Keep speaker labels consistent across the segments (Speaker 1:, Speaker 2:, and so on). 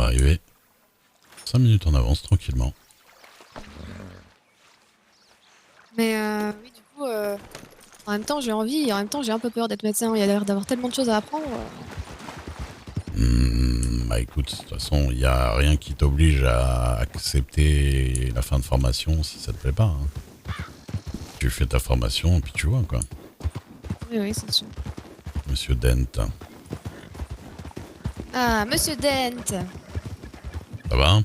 Speaker 1: d'arriver 5 minutes en avance, tranquillement.
Speaker 2: Mais oui, du coup, en même temps, j'ai envie et en même temps, j'ai un peu peur d'être médecin. Il y a l'air d'avoir tellement de choses à apprendre.
Speaker 1: Bah écoute, de toute façon, il n'y a rien qui t'oblige à accepter la fin de formation si ça te plaît pas. Hein. Tu fais ta formation et puis tu vois quoi.
Speaker 2: Oui, oui, c'est sûr.
Speaker 1: Monsieur Dent,
Speaker 2: Ah, Monsieur Dent!
Speaker 1: ça va?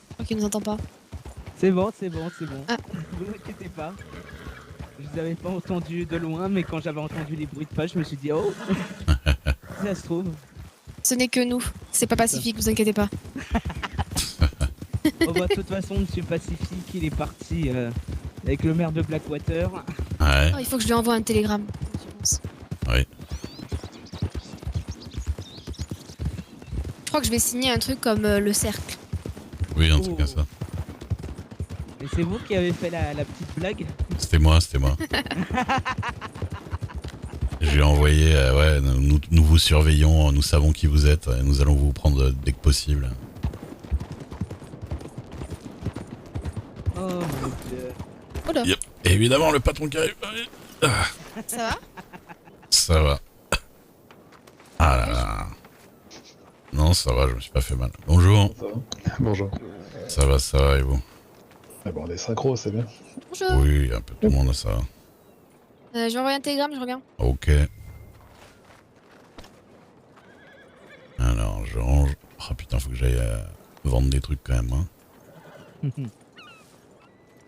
Speaker 2: Je crois qu'il nous entend pas.
Speaker 3: C'est bon, c'est bon, c'est bon.
Speaker 2: Ah.
Speaker 3: Vous inquiétez pas. Je vous avais pas entendu de loin, mais quand j'avais entendu les bruits de pas, je me suis dit, oh, si ça se trouve.
Speaker 2: Ce n'est que nous. C'est pas pacifique, vous inquiétez pas.
Speaker 3: Oh bah, de toute façon, Monsieur Pacifique, il est parti avec le maire de Blackwater.
Speaker 1: Ouais,
Speaker 2: Oh, il faut que je lui envoie un télégramme. Je pense.
Speaker 1: oui.
Speaker 2: Je crois que je vais signer un truc comme le cercle.
Speaker 1: Oui, en tout cas ça.
Speaker 3: Et c'est vous qui avez fait la petite blague?
Speaker 1: C'était moi, c'était moi. J'ai envoyé, ouais, nous vous surveillons, nous savons qui vous êtes, et nous allons vous prendre dès que possible.
Speaker 3: Oh mon dieu.
Speaker 2: Oh là,
Speaker 1: Yep. Et évidemment, le patron qui arrive. Ah,
Speaker 2: ça va?
Speaker 1: ça va. Ah là là. Non, ça va, je me suis pas fait mal. Bonjour.
Speaker 4: Ça va. Bonjour.
Speaker 1: Ça va, et vous?
Speaker 4: Ah bon, on est synchro, c'est bien.
Speaker 2: Bonjour.
Speaker 1: Oui, un peu tout le monde, ça va.
Speaker 2: Je vais envoyer un télégramme, je reviens.
Speaker 1: Ok. Alors, je range. Oh putain, faut que j'aille vendre des trucs quand même. Hein.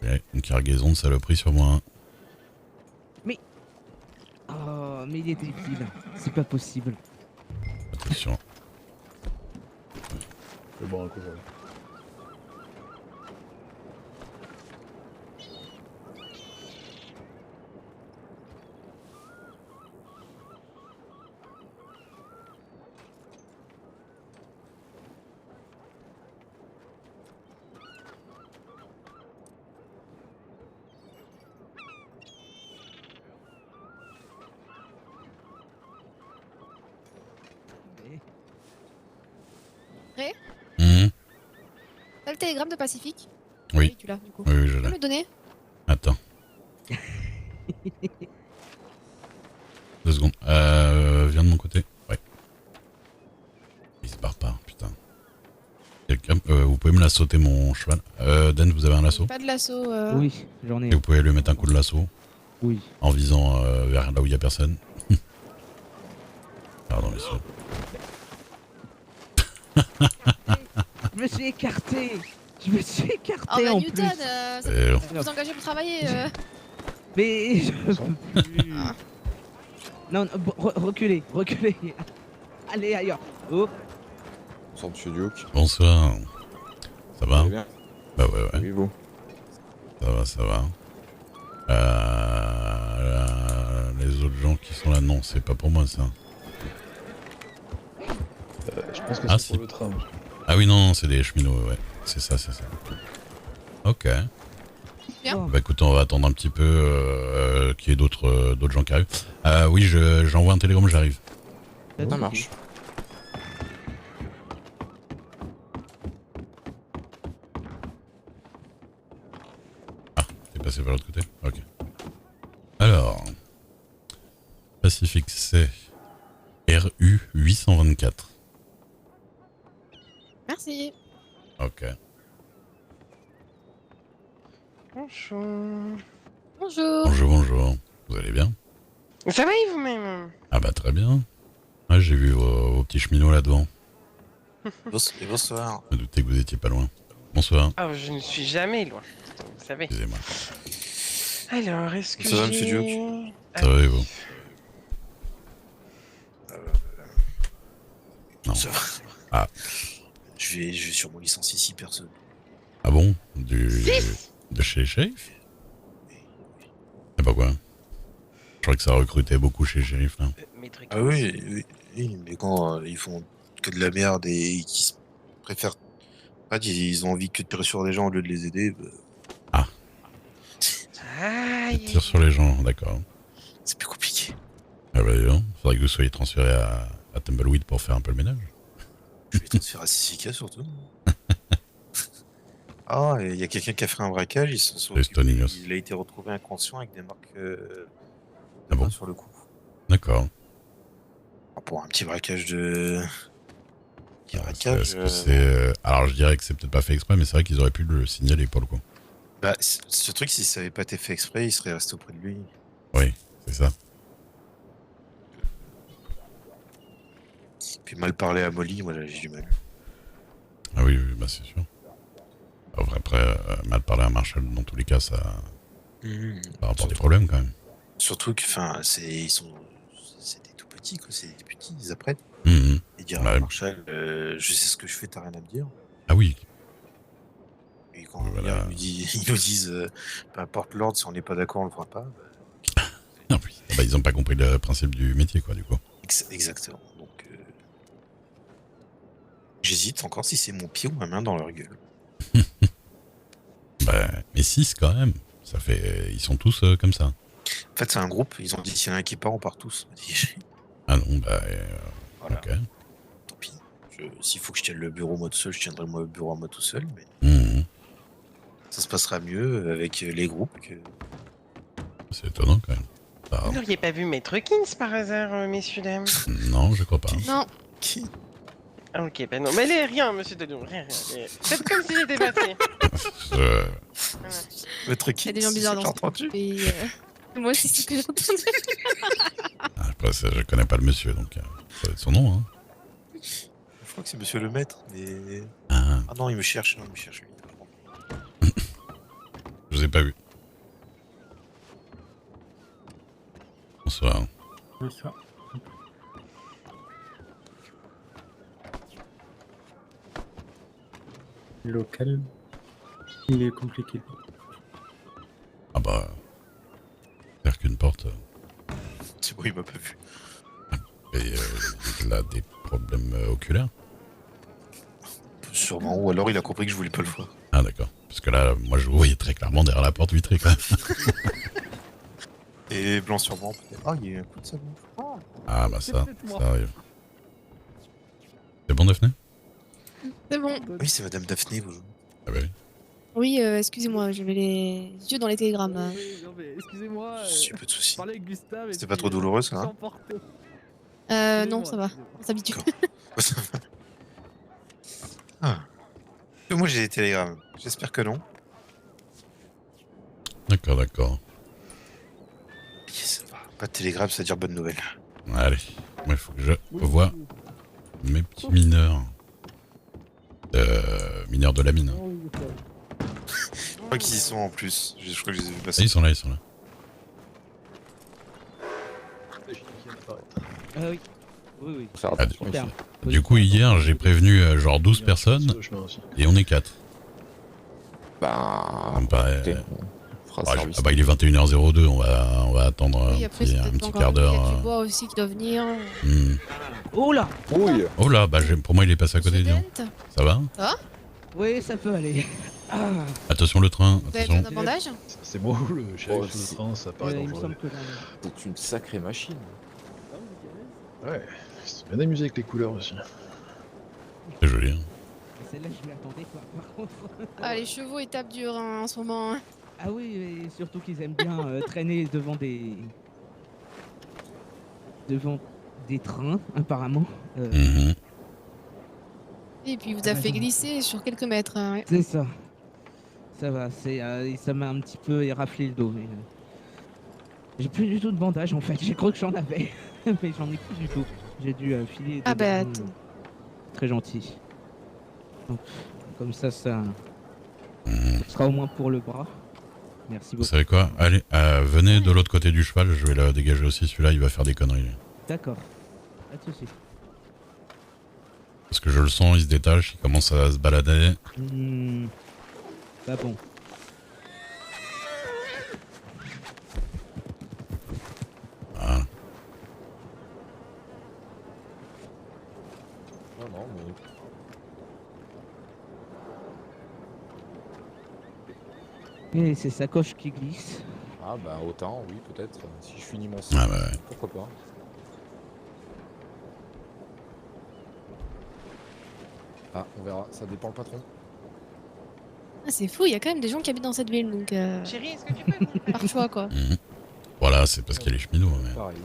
Speaker 1: Ouais, une cargaison de saloperie sur moi.
Speaker 3: Oh, mais il est débile. C'est pas possible.
Speaker 1: Attention.
Speaker 4: Je vais boire un coup, voilà.
Speaker 1: Mhm.
Speaker 2: T'as le télégramme de Pacifique?
Speaker 1: Oui.
Speaker 2: Tu l'as, du coup.
Speaker 1: Oui, oui, je
Speaker 2: Tu peux me
Speaker 1: l'ai.
Speaker 2: le donner?
Speaker 1: Attends. 2 secondes. Viens de mon côté. Ouais. Il se barre pas, putain. Quelqu'un, vous pouvez me la sauter mon cheval. Dan, vous avez un lasso?
Speaker 2: Pas de lasso.
Speaker 3: Oui, j'en ai
Speaker 1: Et vous pouvez lui mettre un coup de lasso
Speaker 3: Oui.
Speaker 1: en visant vers là où il y a personne. Pardon, messieurs.
Speaker 3: Je me suis écarté. Je me suis écarté
Speaker 2: Oh bah
Speaker 3: en
Speaker 2: Newton,
Speaker 3: plus.
Speaker 2: ça
Speaker 1: Et
Speaker 2: peut vous engager pour travailler.
Speaker 3: Mais je peux plus.
Speaker 2: Ah.
Speaker 3: Non, non, reculez, reculez. Allez ailleurs. Oh,
Speaker 5: Bonsoir Monsieur Duke.
Speaker 1: bonsoir. Ça va?
Speaker 5: Vous allez bien?
Speaker 1: Bah ouais, ouais.
Speaker 5: Oui, vous.
Speaker 1: Ça va, ça va. Les autres gens qui sont là, non, c'est pas pour moi ça.
Speaker 4: Je pense que
Speaker 1: Ah,
Speaker 4: c'est
Speaker 1: si.
Speaker 4: pour le train.
Speaker 1: Ah oui, non, c'est des cheminots, ouais. C'est ça, c'est ça. Ok.
Speaker 2: Bien.
Speaker 3: oh.
Speaker 1: Bah écoute, on va attendre un petit peu qu'il y ait d'autres gens qui arrivent. Oui, j'envoie un télégramme, j'arrive.
Speaker 5: Ça marche.
Speaker 1: T'es passé par l'autre côté? Ok. Alors. Pacifique C. RU 824.
Speaker 2: Merci.
Speaker 1: Ok.
Speaker 6: Bonjour.
Speaker 2: Bonjour.
Speaker 1: Bonjour, bonjour. Vous allez bien?
Speaker 6: Ça va et vous-même?
Speaker 1: Ah bah très bien. Ouais, j'ai vu vos petits cheminots là devant.
Speaker 5: Bonsoir.
Speaker 1: Je me doutais que vous étiez pas loin. Bonsoir.
Speaker 6: Ah, je ne suis jamais loin. Vous savez.
Speaker 1: Excusez-moi.
Speaker 6: Alors, est-ce que
Speaker 5: Ça va,
Speaker 6: j'ai...
Speaker 5: monsieur Duke?
Speaker 1: Ça va et vous? Non.
Speaker 5: Ça va.
Speaker 1: Ah.
Speaker 5: Je vais sûrement licencier 6 personnes.
Speaker 1: Ah bon? De chez Sheriff? Et bah quoi? Je crois que ça recrutait beaucoup chez Sheriff là.
Speaker 5: Ah oui, oui, oui, mais quand ils font que de la merde et qu'ils préfèrent... En fait, ils ont envie que de tirer sur les gens au lieu de les aider, bah,
Speaker 6: Aïe.
Speaker 1: Tire sur les gens, d'accord.
Speaker 5: c'est plus compliqué.
Speaker 1: Ah bah non, faudrait que vous soyez transféré à à Tumbleweed pour faire un peu le ménage.
Speaker 5: Je vais transférer à Sissika surtout. Ah, il y a quelqu'un qui a fait un braquage,
Speaker 1: C'est Stoningos.
Speaker 5: il a été retrouvé inconscient avec des marques de
Speaker 1: Ah bon
Speaker 5: main sur le cou.
Speaker 1: D'accord.
Speaker 5: Ah, pour un petit braquage de... Petit
Speaker 1: Ah,
Speaker 5: braquage...
Speaker 1: est-ce que alors je dirais que c'est peut-être pas fait exprès, mais c'est vrai qu'ils auraient pu le signaler pour le coup.
Speaker 5: Bah, ce truc, si ça avait pas été fait exprès, il serait resté auprès de lui.
Speaker 1: Oui, c'est ça.
Speaker 5: Puis mal parler à Molly, moi j'ai du mal.
Speaker 1: Ah oui, oui, bah c'est sûr. Après, mal parler à Marshall, dans tous les cas, ça va apporter des problèmes quand même.
Speaker 5: Surtout que, enfin, c'est des tout petits, quoi. C'est des petits, ils apprennent.
Speaker 1: Mhm.
Speaker 5: Et dire
Speaker 1: Ouais.
Speaker 5: à Marshall, je sais ce que je fais, t'as rien à me dire.
Speaker 1: Ah oui,
Speaker 5: Et quand
Speaker 1: Voilà.
Speaker 5: ils nous disent, peu importe l'ordre, si on n'est pas d'accord, on le fera pas.
Speaker 1: non, oui. Bah, ils ont pas compris le principe du métier, quoi, du coup.
Speaker 5: Exactement. Donc, j'hésite encore si c'est mon pied ou ma main dans leur gueule.
Speaker 1: Bah, mais 6 quand même. Ça fait. Ils sont tous comme ça.
Speaker 5: En fait, c'est un groupe, ils ont dit s'il y en a un qui part, on part tous.
Speaker 1: Ah non, bah.
Speaker 5: Voilà,
Speaker 1: Ok.
Speaker 5: tant pis. S'il faut que je tienne le bureau moi tout seul, je tiendrai le bureau à moi tout seul, mais
Speaker 1: Mhm.
Speaker 5: ça se passera mieux avec les groupes que.
Speaker 1: C'est étonnant quand même. Bah,
Speaker 6: Vous n'auriez pas vu Maître Kings par hasard, messieurs, dames?
Speaker 1: non, je crois pas.
Speaker 2: Non,
Speaker 5: Qui
Speaker 6: Ah, ok, bah non, mais allez, rien, monsieur Delon, rien. Faites comme si j'étais passé.
Speaker 1: Euh,
Speaker 5: Votre
Speaker 2: il
Speaker 5: qui
Speaker 2: y a des gens bizarres dans ce
Speaker 5: entendu.
Speaker 2: groupe et moi aussi c'est ce que j'ai entendu.
Speaker 1: après, je connais pas le monsieur, donc ça doit être son nom, hein.
Speaker 5: Je crois que c'est monsieur le maître, mais.
Speaker 1: Ah,
Speaker 5: Ah non, il me cherche, lui.
Speaker 1: je vous ai pas vu. Bonsoir.
Speaker 7: Bonsoir. Local, il est compliqué.
Speaker 1: Ah bah. Faire qu'une porte.
Speaker 5: C'est bon, il m'a pas vu.
Speaker 1: Et il a des problèmes oculaires.
Speaker 5: Sûrement, ou alors il a compris que je voulais pas le voir.
Speaker 1: Ah d'accord. Parce que là, moi je vous voyais très clairement derrière la porte vitrée quand même.
Speaker 5: Et blanc sur blanc, peut-être. Ah, il y a eu un coup de savon.
Speaker 1: Ah bah ça,
Speaker 3: peut-être moi.
Speaker 1: ça arrive. C'est bon Daphné?
Speaker 2: C'est bon.
Speaker 5: Oui, c'est Madame Daphné, bonjour.
Speaker 1: Ah bah oui.
Speaker 2: Oui, excusez-moi, j'avais les yeux dans les télégrammes.
Speaker 3: Non, mais excusez-moi.
Speaker 5: Si, pas de soucis.
Speaker 3: Je parlais avec Gustave. et
Speaker 5: C'était
Speaker 3: puis,
Speaker 5: pas trop douloureux, ça, hein
Speaker 3: j'ai emporté.
Speaker 2: Non,
Speaker 3: Excusez-moi,
Speaker 2: ça va,
Speaker 3: excusez-moi.
Speaker 2: on s'habitue.
Speaker 5: Ah. Moi j'ai des télégrammes. J'espère que non.
Speaker 1: D'accord, d'accord.
Speaker 5: Yes, ça va. Pas de télégramme, ça veut dire bonne nouvelle.
Speaker 1: Allez, moi il faut que je revoie mes petits mineurs. Mineurs de la mine. Hein.
Speaker 5: Je crois qu'ils y sont en plus. Je crois que je les ai vus
Speaker 1: Ah,
Speaker 5: passer.
Speaker 1: ils sont là, ils sont là.
Speaker 3: Ah oui. Oui.
Speaker 8: Faire
Speaker 1: Ah,
Speaker 8: attention
Speaker 3: Super.
Speaker 8: ici.
Speaker 1: Du coup, hier, j'ai prévenu genre 12 personnes et on est 4.
Speaker 8: Bah,
Speaker 1: Ça me paraît.
Speaker 8: écoutez, on fera service.
Speaker 1: Ah bah il est 21h02, on va attendre
Speaker 2: Oui, après, c'est
Speaker 1: un
Speaker 2: peut-être
Speaker 1: petit
Speaker 2: encore
Speaker 1: quart
Speaker 2: lui, il y a
Speaker 1: d'heure.
Speaker 2: du bois aussi qui doit venir.
Speaker 1: Hmm.
Speaker 3: Oh là.
Speaker 8: Oui,
Speaker 1: Oh là, bah pour moi il est passé à côté, dis donc.
Speaker 2: Student,
Speaker 1: Ça va?
Speaker 3: Oui, ça peut aller. Ah.
Speaker 1: Attention le train,
Speaker 2: vous avez
Speaker 1: attention.
Speaker 2: besoin d'un bandage?
Speaker 4: C'est moi ou le shérif
Speaker 8: Oh,
Speaker 4: sous
Speaker 8: c'est-
Speaker 4: le train, ça paraît
Speaker 3: Il me
Speaker 4: dangereux.
Speaker 3: semble que
Speaker 8: c'est une sacrée machine.
Speaker 4: Ouais, c'est bien amusé avec les couleurs aussi.
Speaker 1: C'est joli. Hein.
Speaker 3: celle-là, je m'y attendais pas, par contre.
Speaker 2: Ah, les chevaux ils tapent dur hein, en ce moment. Hein.
Speaker 3: Ah oui, et surtout qu'ils aiment bien traîner devant des trains, apparemment.
Speaker 1: Mhm.
Speaker 2: Et puis il vous a fait glisser sur quelques mètres. Hein, ouais.
Speaker 3: C'est ça. Ça va, ça m'a un petit peu éraflé le dos. Mais, j'ai plus du tout de bandage en fait, j'ai cru que j'en avais. Mais j'en ai plus du tout. J'ai dû filer.
Speaker 2: Ah bah
Speaker 3: dedans,
Speaker 2: attends.
Speaker 3: très gentil. Donc, comme ça
Speaker 1: Mhm.
Speaker 3: sera au moins pour le bras. Merci
Speaker 1: Vous
Speaker 3: beaucoup.
Speaker 1: savez quoi? Allez, venez de l'autre côté du cheval, je vais le dégager aussi, celui-là il va faire des conneries. lui.
Speaker 3: D'accord. Pas de soucis.
Speaker 1: Parce que je le sens, il se détache, il commence à se balader.
Speaker 3: Bah bon.
Speaker 1: Voilà.
Speaker 8: Non, non, mais
Speaker 3: Et c'est sa coche qui glisse.
Speaker 8: ah bah autant, oui peut-être. Si je finis mon
Speaker 1: Ah
Speaker 8: cycle,
Speaker 1: bah ouais.
Speaker 8: pourquoi pas. Ah, on verra, ça dépend le patron.
Speaker 2: Ah, c'est fou, il y a quand même des gens qui habitent dans cette ville, donc
Speaker 6: Chérie, est-ce que tu peux
Speaker 2: par choix quoi.
Speaker 1: Mhm. Voilà, c'est parce qu'il y a les cheminots. Mais...
Speaker 8: Pareil.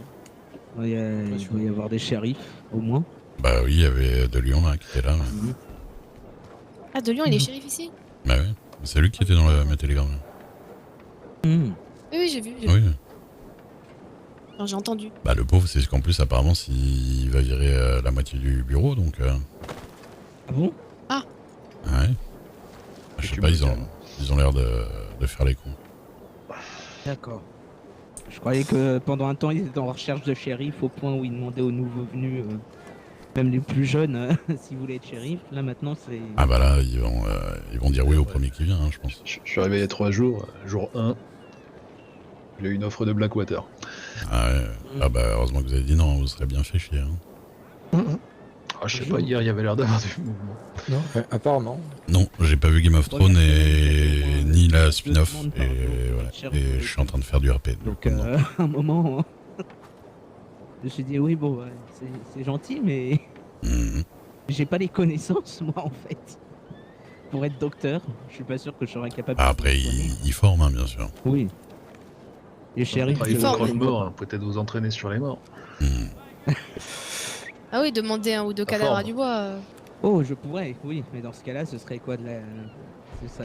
Speaker 3: Il doit y avoir des shérifs, au moins.
Speaker 1: Bah oui, il y avait de Lyon là qui était là. Ouais.
Speaker 2: Ah, de Lyon, il est shérif ici?
Speaker 1: Bah oui, c'est lui qui était dans mes télégrammes.
Speaker 3: Hmm.
Speaker 2: Oui, j'ai vu.
Speaker 1: Oui.
Speaker 2: Enfin, j'ai entendu.
Speaker 1: Bah le pauvre, c'est qu'en plus apparemment il va virer la moitié du bureau, donc...
Speaker 3: Ah bon?
Speaker 1: Ouais. Bah, je sais pas, ils ont l'air de faire les cons.
Speaker 3: D'accord. Je croyais que pendant un temps, ils étaient en recherche de shérif au point où ils demandaient aux nouveaux venus, même les plus jeunes, s'ils voulaient être shérif. Là, maintenant, c'est...
Speaker 1: Ah bah là, ils vont dire oui au premier qui vient, hein, je pense.
Speaker 4: Je suis arrivé il y a 3 jours. Jour 1, j'ai eu une offre de Blackwater.
Speaker 1: Ah ouais. Ah bah heureusement que vous avez dit non, vous serez bien fait chier. Hein.
Speaker 4: Ah, je sais pas, hier il y avait l'air d'avoir du mouvement.
Speaker 8: Non, apparemment.
Speaker 1: Non, j'ai pas vu Game of Thrones et ni la spin-off,
Speaker 3: demande,
Speaker 1: et voilà. Et je suis en train de faire du RP.
Speaker 3: Donc, à un moment, je me suis dit, oui, bon, c'est gentil, mais
Speaker 1: Mhm.
Speaker 3: j'ai pas les connaissances, moi, en fait. Pour être docteur, je suis pas sûr que je serais capable
Speaker 1: Ah,
Speaker 3: de
Speaker 1: après,
Speaker 3: soigner.
Speaker 1: ils forment, hein, bien sûr.
Speaker 3: Oui. Les shérifs...
Speaker 4: Il
Speaker 2: fort,
Speaker 4: faut
Speaker 2: mais-
Speaker 4: être mort, hein, peut-être vous entraîner sur les morts.
Speaker 1: Mhm.
Speaker 2: Ah oui, demander un ou deux cadavres à Dubois.
Speaker 3: Oh, je pourrais, oui, mais dans ce cas-là, ce serait quoi de la...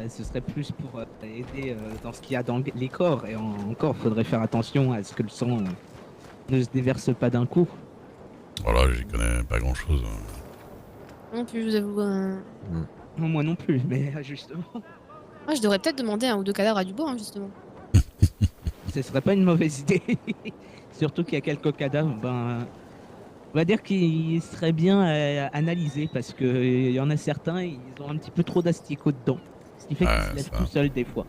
Speaker 3: Ce serait plus pour aider dans ce qu'il y a dans les corps. Et encore, faudrait faire attention à ce que le sang ne se déverse pas d'un coup.
Speaker 1: Voilà, j'y connais pas grand-chose.
Speaker 2: Non plus, je vous avoue.
Speaker 3: Non, moi non plus, mais justement,
Speaker 2: Moi, je devrais peut-être demander un ou deux cadavres à Dubois, hein, justement.
Speaker 3: ce serait pas une mauvaise idée. Surtout qu'il y a quelques cadavres, on va dire qu'ils seraient bien analysés parce qu'il y en a certains, ils ont un petit peu trop d'asticots dedans. Ce qui fait qu'ils
Speaker 1: Ouais,
Speaker 3: se lèvent
Speaker 1: ça.
Speaker 3: tout seuls des fois.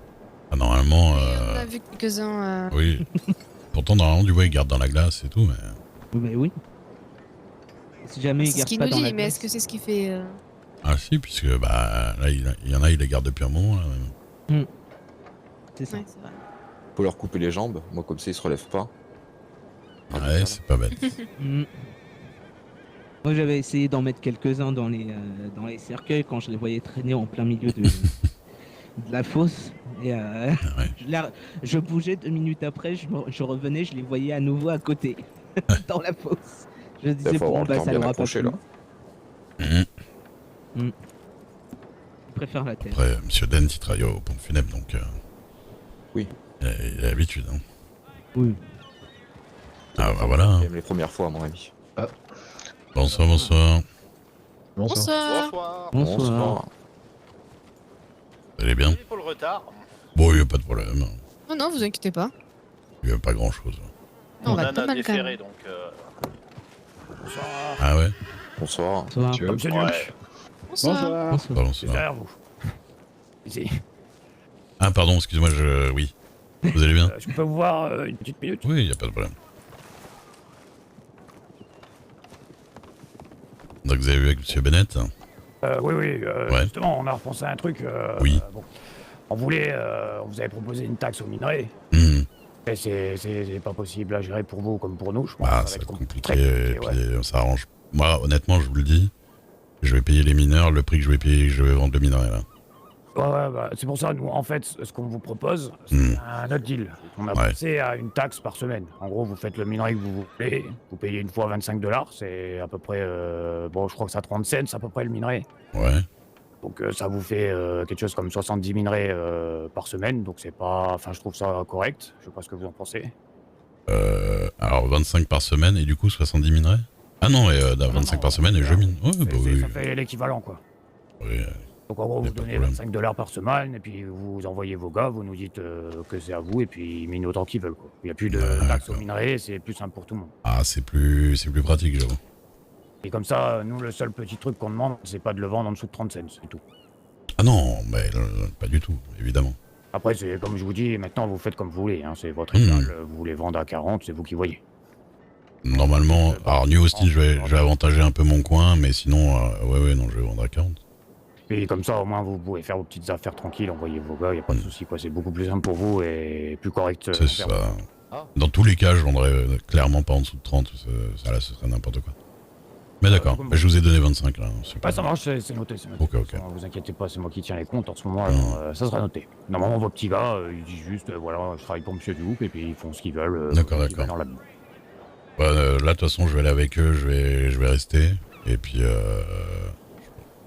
Speaker 1: Ah, normalement,
Speaker 2: On a vu quelques-uns.
Speaker 1: oui. Pourtant, normalement, du bois, ils gardent dans la glace et tout, mais...
Speaker 3: Mais oui. Si jamais ils
Speaker 2: C'est ce
Speaker 3: gardent
Speaker 2: qu'il
Speaker 3: pas
Speaker 2: nous
Speaker 3: dans la
Speaker 2: dit, mais
Speaker 3: glace.
Speaker 2: est-ce que c'est ce qui fait.
Speaker 1: Ah si, puisque, bah, là, il y en a, ils les gardent depuis un moment, là, même.
Speaker 3: C'est ça.
Speaker 2: Ouais, c'est vrai.
Speaker 8: Faut leur couper les jambes, moi comme ça ils se relèvent pas.
Speaker 1: Ouais, c'est pas bête.
Speaker 3: Mm. Moi j'avais essayé d'en mettre quelques-uns dans les cercueils quand je les voyais traîner en plein milieu de la fosse. Et
Speaker 1: Ouais.
Speaker 3: je bougeais 2 minutes après, je revenais, je les voyais à nouveau à côté, dans la fosse. Je disais,
Speaker 8: Il faut avoir
Speaker 3: bon,
Speaker 8: le temps
Speaker 3: ça
Speaker 8: bien
Speaker 3: l'aura pas
Speaker 8: accroché
Speaker 3: plu.
Speaker 8: là.
Speaker 1: Mhm.
Speaker 3: Je préfère la terre.
Speaker 1: Après, Monsieur Dent, il travaille au pompe funèbre, donc...
Speaker 8: Oui.
Speaker 1: Il a l'habitude, hein.
Speaker 3: Oui.
Speaker 1: Ah bah voilà. hein.
Speaker 8: Même les premières fois à mon avis.
Speaker 1: Bonsoir, bonsoir.
Speaker 2: Bonsoir.
Speaker 6: Bonsoir.
Speaker 3: Bonsoir.
Speaker 1: Vous allez bien?
Speaker 6: Désolé pour le retard.
Speaker 1: Bon, il y a pas de problème.
Speaker 2: Non, non, vous inquiétez pas.
Speaker 1: Il y a pas grand-chose.
Speaker 2: Non, on
Speaker 6: On
Speaker 2: va
Speaker 6: a
Speaker 2: pas
Speaker 6: un
Speaker 2: mal quand
Speaker 6: déféré
Speaker 2: même.
Speaker 6: donc.
Speaker 1: Ah ouais?
Speaker 8: Bonsoir.
Speaker 3: Bonsoir.
Speaker 4: Monsieur.
Speaker 6: Ouais.
Speaker 2: Bonsoir.
Speaker 3: Bonsoir.
Speaker 1: Bonsoir.
Speaker 9: vous.
Speaker 1: Ah pardon, excuse-moi, oui. Vous allez bien?
Speaker 9: Je peux vous voir une petite minute?
Speaker 1: Oui, il y a pas de problème. Donc vous avez vu avec Monsieur Bennett?
Speaker 9: Oui,
Speaker 1: Ouais.
Speaker 9: justement, on a repensé à un truc.
Speaker 1: Oui.
Speaker 9: Bon. On vous avait proposé une taxe aux minerais.
Speaker 1: Mhm.
Speaker 9: Et c'est pas possible à gérer pour vous comme pour nous, je pense.
Speaker 1: Bah,
Speaker 9: ça va
Speaker 1: c'est
Speaker 9: être
Speaker 1: compliqué,
Speaker 9: très
Speaker 1: et
Speaker 9: compliqué,
Speaker 1: puis
Speaker 9: ouais.
Speaker 1: on s'arrange. Moi, honnêtement, je vous le dis, je vais payer les mineurs le prix que je vais payer, je vais vendre le minerai, là.
Speaker 9: Ouais, bah, c'est pour ça, nous, en fait, ce qu'on vous propose, c'est un autre deal. On a
Speaker 1: Ouais.
Speaker 9: pensé à une taxe par semaine. En gros, vous faites le minerai que vous voulez, vous payez une fois 25 $, c'est à peu près, bon, je crois que ça 30 cents, à peu près le minerai.
Speaker 1: Ouais.
Speaker 9: Donc ça vous fait quelque chose comme 70 minerais par semaine, donc c'est pas... Enfin, je trouve ça correct, je sais pas ce que vous en pensez.
Speaker 1: Alors 25 par semaine et du coup 70 minerais? Ah non, 25 par semaine et je mine. Ouais, bah oui.
Speaker 9: Ça fait l'équivalent, quoi.
Speaker 1: Oui,
Speaker 9: Donc en gros,
Speaker 1: Y a
Speaker 9: vous
Speaker 1: pas de
Speaker 9: donnez
Speaker 1: problème.
Speaker 9: 25 $ par semaine, et puis vous envoyez vos gars, vous nous dites que c'est à vous, et puis ils minent autant qu'ils veulent, quoi. Il n'y a plus de taxes au
Speaker 1: D'accord.
Speaker 9: minerai, c'est plus simple pour tout le monde.
Speaker 1: Ah, c'est plus pratique, j'avoue.
Speaker 9: Et comme ça, nous, le seul petit truc qu'on demande, c'est pas de le vendre en dessous de 30 cents, c'est tout.
Speaker 1: Ah non, mais pas du tout, évidemment.
Speaker 9: Après, c'est comme je vous dis, maintenant vous faites comme vous voulez, hein, c'est votre
Speaker 1: Mmh.
Speaker 9: égal, vous voulez vendre à 40, c'est vous qui voyez.
Speaker 1: Normalement, alors New Austin, je vais avantager un peu mon coin, mais sinon, ouais, non, je vais vendre à 40.
Speaker 9: Et comme ça, au moins, vous pouvez faire vos petites affaires tranquilles, envoyer vos gars, y a pas de souci, quoi. C'est beaucoup plus simple pour vous et plus correct.
Speaker 1: C'est
Speaker 9: envers
Speaker 1: ça.
Speaker 9: vous.
Speaker 1: Dans tous les cas, je vendrais clairement pas en dessous de 30, ça là, ce serait n'importe quoi. Mais d'accord,
Speaker 9: Comme
Speaker 1: bah, je vous ai donné 25 là. Super.
Speaker 9: Ouais, ça marche, c'est noté, c'est noté.
Speaker 1: Ok, ok.
Speaker 9: Ne vous inquiétez pas, c'est moi qui tiens les comptes en ce moment, alors, ça sera noté. Normalement, vos petits gars, ils disent juste, voilà, je travaille pour Monsieur Duke, et puis ils font ce qu'ils veulent.
Speaker 1: D'accord,
Speaker 9: ils vont
Speaker 1: d'accord.
Speaker 9: dans la mine.
Speaker 1: Bah, là, de toute façon, je vais aller avec eux, je vais rester. Et puis,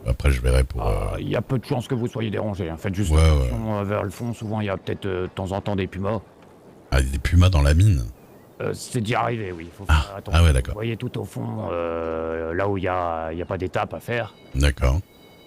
Speaker 1: après, je verrai pour...
Speaker 9: Il y a peu de chances que vous soyez dérangés. Hein. Faites juste
Speaker 1: Ouais,
Speaker 9: attention vers le fond. Souvent, il y a peut-être de temps en temps des pumas.
Speaker 1: Ah, des pumas dans la mine.
Speaker 9: C'est d'y arriver, oui. Faut faire attention.
Speaker 1: Ah ouais, d'accord.
Speaker 9: Vous voyez tout au fond, là où il y a pas d'étape à faire.
Speaker 1: D'accord.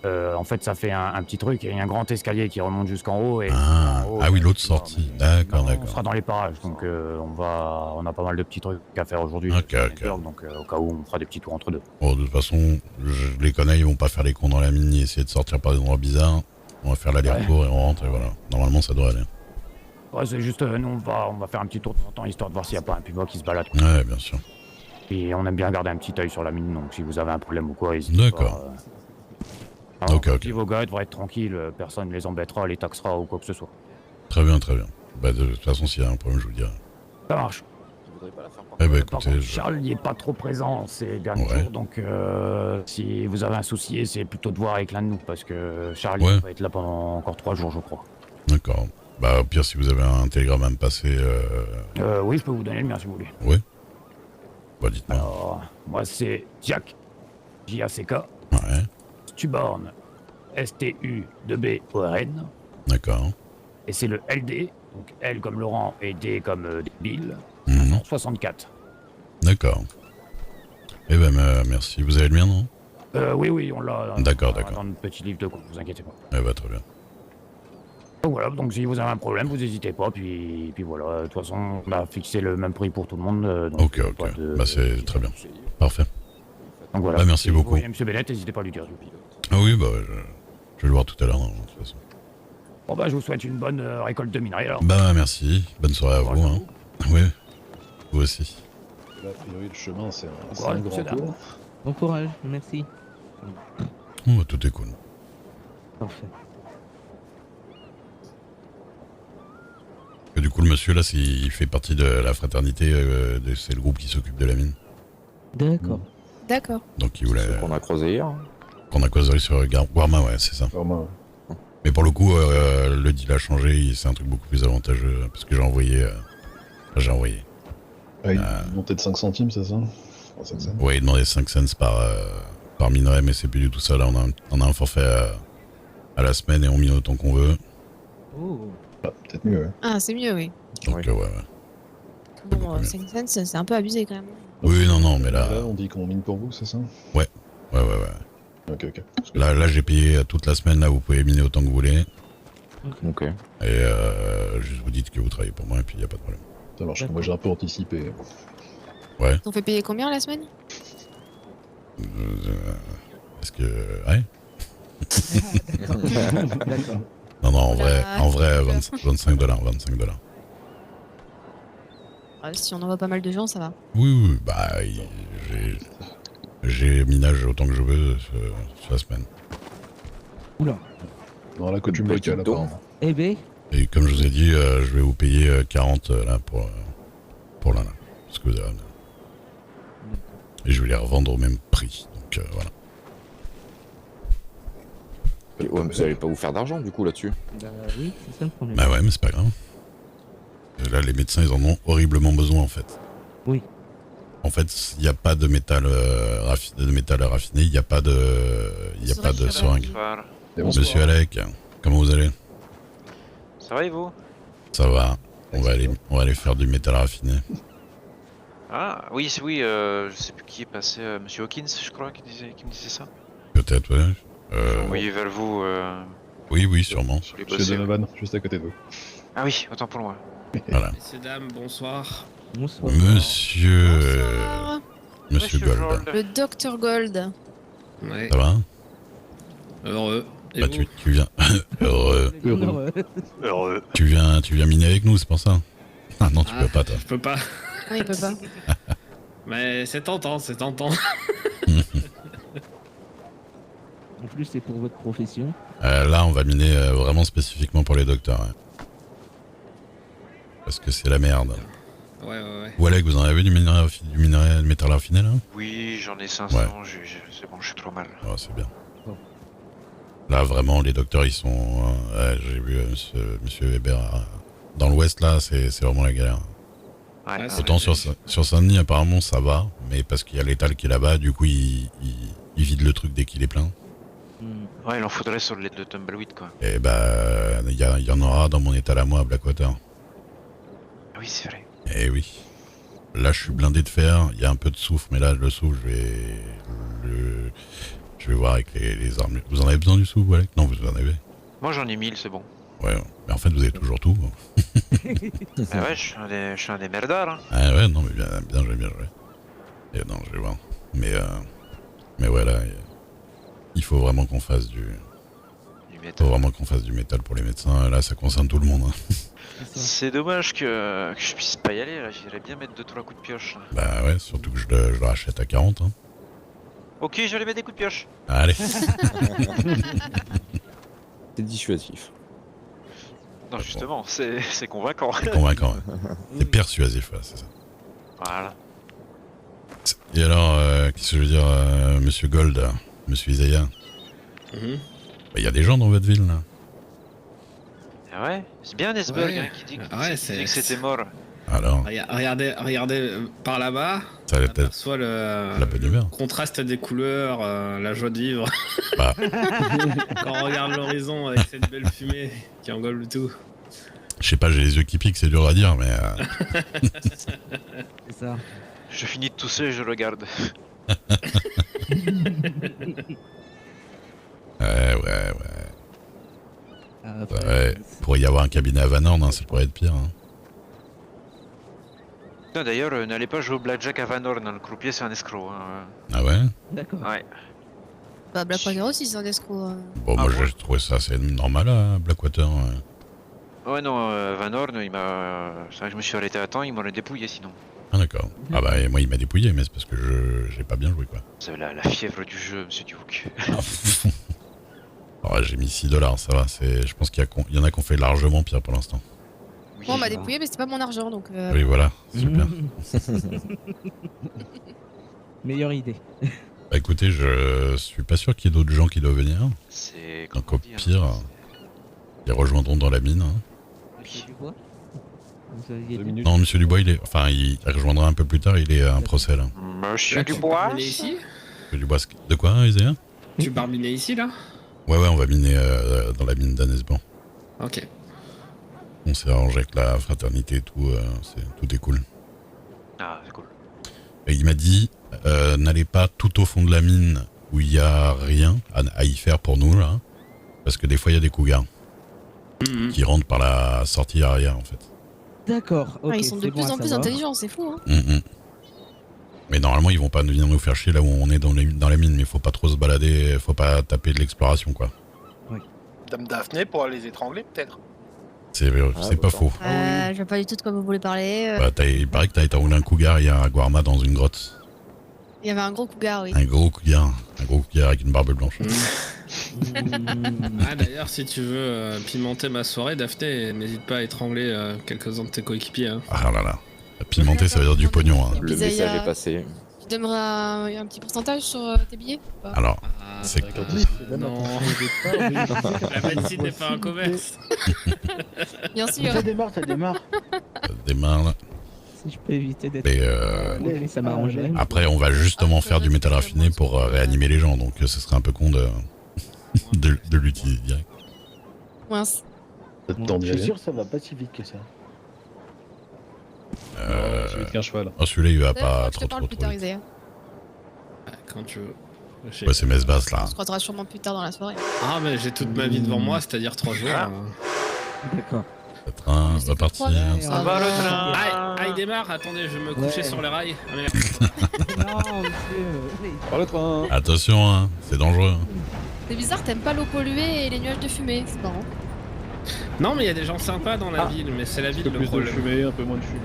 Speaker 9: En fait, ça fait un petit truc. Il y a un grand escalier qui remonte jusqu'en haut. Et
Speaker 1: Ah,
Speaker 9: en haut,
Speaker 1: ah oui,
Speaker 9: il y a
Speaker 1: l'autre
Speaker 9: des pumas,
Speaker 1: sortie.
Speaker 9: mais
Speaker 1: D'accord,
Speaker 9: on
Speaker 1: d'accord.
Speaker 9: sera dans les parages, donc on a pas mal de petits trucs à faire aujourd'hui.
Speaker 1: Ok, ok.
Speaker 9: Donc au cas où, on fera des petits tours entre deux.
Speaker 1: Bon, de toute façon, je les connais, ils vont pas faire les cons dans la mine ni essayer de sortir par des endroits bizarres. On va faire l'aller-retour et on rentre et voilà. Normalement, ça devrait aller.
Speaker 9: Ouais, c'est juste, nous, on va faire un petit tour de temps en temps, histoire de voir s'il n'y a pas un puma qui se balade.
Speaker 1: Ouais, bien sûr.
Speaker 9: Et on aime bien garder un petit œil sur la mine, donc si vous avez un problème ou quoi, n'hésitez pas.
Speaker 1: D'accord. Ok, ok.
Speaker 9: Si vos gars devraient être tranquilles, personne ne les embêtera, les taxera ou quoi que ce soit.
Speaker 1: Très bien, très bien. Bah, de toute façon, s'il y a un problème, je vous le dirai.
Speaker 9: Ça marche.
Speaker 1: Eh bah,
Speaker 9: Par
Speaker 1: écoutez,
Speaker 9: contre,
Speaker 1: je...
Speaker 9: Charles n'est pas trop présent ces derniers
Speaker 1: Ouais.
Speaker 9: jours, donc si vous avez un souci, essayez plutôt de voir avec l'un de nous, parce que Charles
Speaker 1: Ouais.
Speaker 9: il va être là pendant encore 3 jours, je crois.
Speaker 1: D'accord. Bah, au pire, si vous avez un télégramme à me passer,
Speaker 9: Oui, je peux vous donner le mien si vous voulez.
Speaker 1: ouais. Bah, dites-moi.
Speaker 9: Alors, moi c'est Jack, J-A-C-K,
Speaker 1: Ouais.
Speaker 9: Stuborn, S-T-U-B-O-R-N,
Speaker 1: D'accord.
Speaker 9: et c'est le LD, donc L comme Laurent et D comme Bill,
Speaker 1: Mhm.
Speaker 9: 64.
Speaker 1: D'accord. Eh ben, merci. Vous avez le mien, non?
Speaker 9: Oui, on l'a
Speaker 1: D'accord,
Speaker 9: dans
Speaker 1: d'accord.
Speaker 9: notre petit livre de compte, vous inquiétez pas.
Speaker 1: Eh bah, très bien.
Speaker 9: Donc voilà, donc si vous avez un problème, vous n'hésitez pas, puis voilà, de toute façon, on a fixé le même prix pour tout le monde. Donc
Speaker 1: Ok,
Speaker 9: pas
Speaker 1: ok.
Speaker 9: de-
Speaker 1: Bah, c'est très bien. Parfait.
Speaker 9: Donc voilà.
Speaker 1: Bah, merci
Speaker 9: Si vous
Speaker 1: beaucoup.
Speaker 9: voyez Monsieur Bennett, n'hésitez pas à lui dire.
Speaker 1: Ah oui, bah, je vais le voir tout à l'heure, non, de toute façon.
Speaker 9: Bon bah, je vous souhaite une bonne récolte de minerais alors.
Speaker 1: Bah, merci. Bonne soirée à vous, hein. Oui. Vous aussi.
Speaker 4: Là, a priori, le chemin, c'est un
Speaker 9: courage,
Speaker 4: grand
Speaker 9: monsieur,
Speaker 4: tour.
Speaker 3: Bon courage, merci.
Speaker 1: Oh, bah, tout est cool.
Speaker 3: Parfait.
Speaker 1: Et du coup, le monsieur, là, il fait partie de la fraternité, c'est le groupe qui s'occupe de la mine.
Speaker 3: D'accord.
Speaker 2: D'accord.
Speaker 1: Donc, il voulait
Speaker 8: C'est ce qu'on a creusé hier.
Speaker 1: qu'on a causerie sur Guarma, ouais, c'est ça.
Speaker 4: Vraiment,
Speaker 1: Mais pour le coup, le deal a changé, c'est un truc beaucoup plus avantageux, parce que j'ai envoyé...
Speaker 4: une montée de 5 centimes, c'est ça? Oh, 5 cents.
Speaker 1: Ouais, il demandait 5 cents par minerai, mais c'est plus du tout ça, là, on a un forfait à la semaine et on mine autant qu'on veut.
Speaker 3: Oh.
Speaker 4: Ah, peut-être mieux, ouais.
Speaker 2: Ah, c'est mieux, oui.
Speaker 1: Donc,
Speaker 8: Oui.
Speaker 1: ouais.
Speaker 2: Bon,
Speaker 1: beaucoup mieux.
Speaker 2: 5 cents, c'est un peu abusé quand même.
Speaker 1: Oui, non, mais là...
Speaker 4: Là, on dit qu'on mine pour vous, c'est ça?
Speaker 1: Ouais.
Speaker 4: Ok, ok.
Speaker 1: Là, j'ai payé toute la semaine, là, vous pouvez miner autant que vous voulez.
Speaker 8: Ok.
Speaker 1: Et juste vous dites que vous travaillez pour moi, et puis y a pas de problème.
Speaker 4: Ça marche.
Speaker 3: D'accord.
Speaker 4: Moi, j'ai un peu anticipé.
Speaker 2: T'en fais payer combien la semaine?
Speaker 1: Parce que... Ouais.
Speaker 3: D'accord.
Speaker 1: Non, en
Speaker 2: Oula.
Speaker 1: vrai, 25 $, 25 $.
Speaker 2: Ah, si on envoie pas mal de gens, ça va.
Speaker 1: Oui, bah, j'ai minage autant que je veux sur la semaine.
Speaker 3: Oula.
Speaker 4: Dans la coutume
Speaker 8: Petit
Speaker 4: locale,
Speaker 8: don.
Speaker 4: apparemment.
Speaker 3: Eh ben,
Speaker 1: Et comme je vous ai dit, je vais vous payer 40 là pour là. Ce que vous avez. Et je vais les revendre au même prix. Donc voilà.
Speaker 8: Et ouais, mais vous allez pas vous faire d'argent du coup là-dessus.
Speaker 3: bah oui, c'est ça le problème.
Speaker 1: Bah ouais, mais c'est pas grave. Et là, les médecins, ils en ont horriblement besoin en fait.
Speaker 3: Oui.
Speaker 1: En fait, il n'y a pas de métal, raffiné, il n'y a pas de seringue.
Speaker 6: Bonsoir.
Speaker 4: Et on
Speaker 1: Monsieur Alec, comment vous allez?
Speaker 6: Ça va et vous?
Speaker 1: Ça va. On va aller faire du métal raffiné.
Speaker 6: Ah, oui, je sais plus qui est passé, Monsieur Hawkins, je crois, qui me disait ça.
Speaker 1: Peut-être, ouais.
Speaker 6: J'ai envoyé vers vous
Speaker 1: Oui, sûrement.
Speaker 6: sur les
Speaker 4: Chez
Speaker 6: bossés.
Speaker 4: Donovan, juste à côté de vous.
Speaker 6: Ah oui, autant pour moi.
Speaker 1: Voilà.
Speaker 10: Messieurs, dames, bonsoir.
Speaker 3: Bonsoir.
Speaker 1: Monsieur
Speaker 2: Bonsoir.
Speaker 1: Gold.
Speaker 2: Le Dr Gold.
Speaker 10: Ouais,
Speaker 1: Ça va?
Speaker 10: heureux. Et
Speaker 1: Bah,
Speaker 10: vous
Speaker 1: tu viens. Heureux.
Speaker 4: Heureux.
Speaker 6: Heureux.
Speaker 1: Tu viens miner avec nous, c'est pour ça? Ah non, tu peux pas, toi.
Speaker 10: Je peux pas.
Speaker 2: Ah, il peut pas.
Speaker 10: Mais c'est tentant, c'est tentant.
Speaker 3: En plus, c'est pour votre profession.
Speaker 1: Là, on va miner vraiment spécifiquement pour les docteurs. Ouais. Parce que c'est la merde.
Speaker 10: ouais.
Speaker 1: Ou Alec, vous en avez du minerai de métal raffiné là?
Speaker 6: Oui, j'en ai 500,
Speaker 1: Ouais.
Speaker 6: c'est bon, je suis trop mal.
Speaker 1: Oh, c'est bien.
Speaker 3: Bon.
Speaker 1: Là, vraiment, les docteurs, ils sont... j'ai vu monsieur Weber dans l'ouest, là, c'est vraiment la galère.
Speaker 6: Ouais,
Speaker 10: Ouais,
Speaker 6: ouais.
Speaker 1: Autant sur Saint-Denis, apparemment, ça va, mais parce qu'il y a l'étal qui est là-bas, du coup, il vide le truc dès qu'il est plein.
Speaker 6: Ouais, il en faudrait sur le lait de Tumbleweed, quoi.
Speaker 1: Et bah, il y en aura dans mon étal à moi à Blackwater.
Speaker 6: Ah oui, c'est vrai.
Speaker 1: Eh oui. Là, je suis blindé de fer, il y a un peu de souffle, mais là, le souffle, je vais voir avec les armes. Vous en avez besoin du souffle, Alec? Non, vous en avez.
Speaker 6: Moi, j'en ai 1000, c'est bon.
Speaker 1: Ouais, mais en fait, vous avez toujours tout.
Speaker 6: Ah ouais, je suis un des merdards, hein.
Speaker 1: Ah ouais, non, mais bien joué. Et non, je vais voir. Mais ouais, là, il faut vraiment qu'on fasse du métal pour les médecins. Là, ça concerne tout le monde. Hein.
Speaker 6: C'est dommage que je puisse pas y aller, là. J'irais bien mettre 2-3 coups de pioche. Là.
Speaker 1: Bah ouais, surtout que je le rachète à 40. Hein.
Speaker 6: Ok, je vais aller mettre des coups de pioche.
Speaker 1: Allez.
Speaker 8: C'est dissuasif.
Speaker 6: Non, justement, c'est convaincant.
Speaker 1: C'est convaincant. Ouais. C'est persuasif, ouais, c'est ça.
Speaker 6: Voilà.
Speaker 1: Et alors, qu'est-ce que je veux dire, monsieur Gold, monsieur Isaiah?
Speaker 10: Mhm.
Speaker 1: Bah, y a des gens dans votre ville, là.
Speaker 6: Ah ouais, c'est bien Nesberg
Speaker 10: Ouais.
Speaker 6: hein, qui dit
Speaker 10: Ouais,
Speaker 6: que c'était mort.
Speaker 1: Alors,
Speaker 10: Regardez par là-bas.
Speaker 1: ça va
Speaker 10: On
Speaker 1: peut-être
Speaker 10: aperçoit
Speaker 1: la bonne humeur.
Speaker 10: le contraste des couleurs, la joie de vivre.
Speaker 1: Bah.
Speaker 10: Quand on regarde l'horizon avec cette belle fumée qui englobe le tout.
Speaker 1: Je sais pas, j'ai les yeux qui piquent, c'est dur à dire, mais...
Speaker 3: C'est ça.
Speaker 6: Je finis de tousser et je regarde.
Speaker 1: Ouais.
Speaker 3: Après,
Speaker 1: Ouais, pourrait y avoir un cabinet à Van Horn, hein, ça pourrait être pire. Hein.
Speaker 6: Non, d'ailleurs, n'allez pas jouer au blackjack à Van Horn, hein, le croupier c'est un escroc. Hein.
Speaker 1: Ah ouais?
Speaker 3: D'accord.
Speaker 6: Ouais.
Speaker 2: Bah, Blackwater aussi, c'est un escroc.
Speaker 1: Bon, moi,
Speaker 6: bon
Speaker 1: j'ai trouvé ça assez normal à Blackwater. Ouais.
Speaker 6: Ouais, non, Van Horn, il m'a. C'est vrai que je me suis arrêté à temps, il m'aurait dépouillé sinon.
Speaker 1: Ah d'accord. Ah bah, et moi, il m'a dépouillé, mais c'est parce que j'ai pas bien joué, quoi.
Speaker 6: C'est la fièvre du jeu, monsieur Duke.
Speaker 1: Oh, j'ai mis $6, ça va. Je pense qu'il y en a qui ont fait largement pire pour l'instant.
Speaker 6: Oui,
Speaker 2: Bon, on m'a dépouillé, mais c'était pas mon argent, donc...
Speaker 1: Oui, voilà. Super.
Speaker 3: Meilleure idée.
Speaker 1: Bah écoutez, je suis pas sûr qu'il y ait d'autres gens qui doivent venir.
Speaker 6: C'est.
Speaker 1: Donc
Speaker 6: comment
Speaker 1: au
Speaker 6: dire,
Speaker 1: pire, ils rejoindront dans la mine. Hein.
Speaker 3: Monsieur Dubois Vous aviez
Speaker 4: 2
Speaker 3: dit
Speaker 4: minutes.
Speaker 1: Non, monsieur Dubois, il rejoindra un peu plus tard, il est à un procès là.
Speaker 6: Monsieur
Speaker 10: Tu
Speaker 6: Dubois
Speaker 10: barbinais ici
Speaker 1: Monsieur Dubois, de quoi, Isaiah?
Speaker 10: Tu barbinais ici là?
Speaker 1: Ouais, on va miner dans la mine d'Annesban.
Speaker 10: Ok.
Speaker 1: On s'est arrangé avec la fraternité et tout, tout est cool.
Speaker 6: Ah, c'est cool.
Speaker 1: Et il m'a dit, n'allez pas tout au fond de la mine où il y a rien à y faire pour nous là, parce que des fois il y a des cougars
Speaker 10: Mhm.
Speaker 1: qui rentrent par la sortie arrière en fait.
Speaker 3: D'accord.
Speaker 2: Ah,
Speaker 3: ok,
Speaker 2: ils sont de
Speaker 3: c'est
Speaker 2: plus
Speaker 3: bon à
Speaker 2: en plus
Speaker 3: savoir.
Speaker 2: intelligents, c'est fou, hein.
Speaker 1: Mais normalement ils vont pas venir nous faire chier là où on est dans la mine, mais il faut pas trop se balader, faut pas taper de l'exploration quoi.
Speaker 11: Dame Daphné pourra les étrangler peut-être.
Speaker 1: C'est pas faux.
Speaker 2: Je vois pas du tout de quoi vous voulez parler.
Speaker 1: Bah, il paraît que t'as été rouler un cougar hier à Guarma dans une grotte.
Speaker 2: Il y avait un gros cougar, oui.
Speaker 1: Un gros cougar avec une barbe blanche.
Speaker 10: Ah d'ailleurs, si tu veux pimenter ma soirée, Daphné, n'hésite pas à étrangler quelques-uns de tes coéquipiers. Hein.
Speaker 1: Ah là là. Pimenter ça veut dire du pognon. Hein.
Speaker 8: Le
Speaker 2: Puis,
Speaker 8: message
Speaker 2: Isaiah,
Speaker 8: est passé.
Speaker 2: Tu donneras un petit pourcentage sur tes billets ou pas?
Speaker 1: Alors,
Speaker 10: Ah,
Speaker 1: c'est
Speaker 10: non. La médecine n'est pas un commerce.
Speaker 2: Bien sûr.
Speaker 7: Ça démarre.
Speaker 1: ça démarre là.
Speaker 3: Si je peux éviter d'être.
Speaker 1: Mais
Speaker 3: Ça m'arrangerait.
Speaker 1: après, on va justement faire du métal raffiné pour réanimer les gens, donc ce serait un peu con de l'utiliser direct.
Speaker 2: Mince.
Speaker 4: Ça te tente d'y
Speaker 7: Je suis
Speaker 4: aller.
Speaker 7: sûr que ça va pas si vite que ça.
Speaker 4: C'est vite qu'un cheval.
Speaker 1: Oh, celui-là il va
Speaker 2: D'ailleurs,
Speaker 1: pas
Speaker 2: je te
Speaker 1: trop
Speaker 2: parle plus tard,
Speaker 1: vite.
Speaker 2: Isaiah.
Speaker 10: Quand tu veux. J'ai-
Speaker 1: Ouais, c'est messe basse là.
Speaker 2: On se croisera sûrement plus tard dans la soirée.
Speaker 10: Ah mais j'ai toute ma vie devant moi, c'est-à-dire 3 jours.
Speaker 6: Ah.
Speaker 3: D'accord.
Speaker 1: Le train
Speaker 2: Mais c'est
Speaker 1: va
Speaker 2: que
Speaker 1: partir.
Speaker 2: trois,
Speaker 3: Ouais,
Speaker 2: ça
Speaker 6: va, le
Speaker 2: va.
Speaker 6: train.
Speaker 10: Ah, il démarre, attendez, je vais me coucher
Speaker 3: Ouais.
Speaker 10: sur les rails. Ah, merde.
Speaker 3: Non, monsieur.
Speaker 4: Par le train.
Speaker 1: Attention, hein, c'est dangereux.
Speaker 2: C'est bizarre, t'aimes pas l'eau polluée et les nuages de fumée, c'est marrant.
Speaker 10: Non mais il y a des gens sympas dans la ville, mais c'est la
Speaker 4: Un
Speaker 10: ville
Speaker 4: peu
Speaker 10: le
Speaker 4: plus de
Speaker 10: problème.
Speaker 4: fumée, un peu moins de fumée.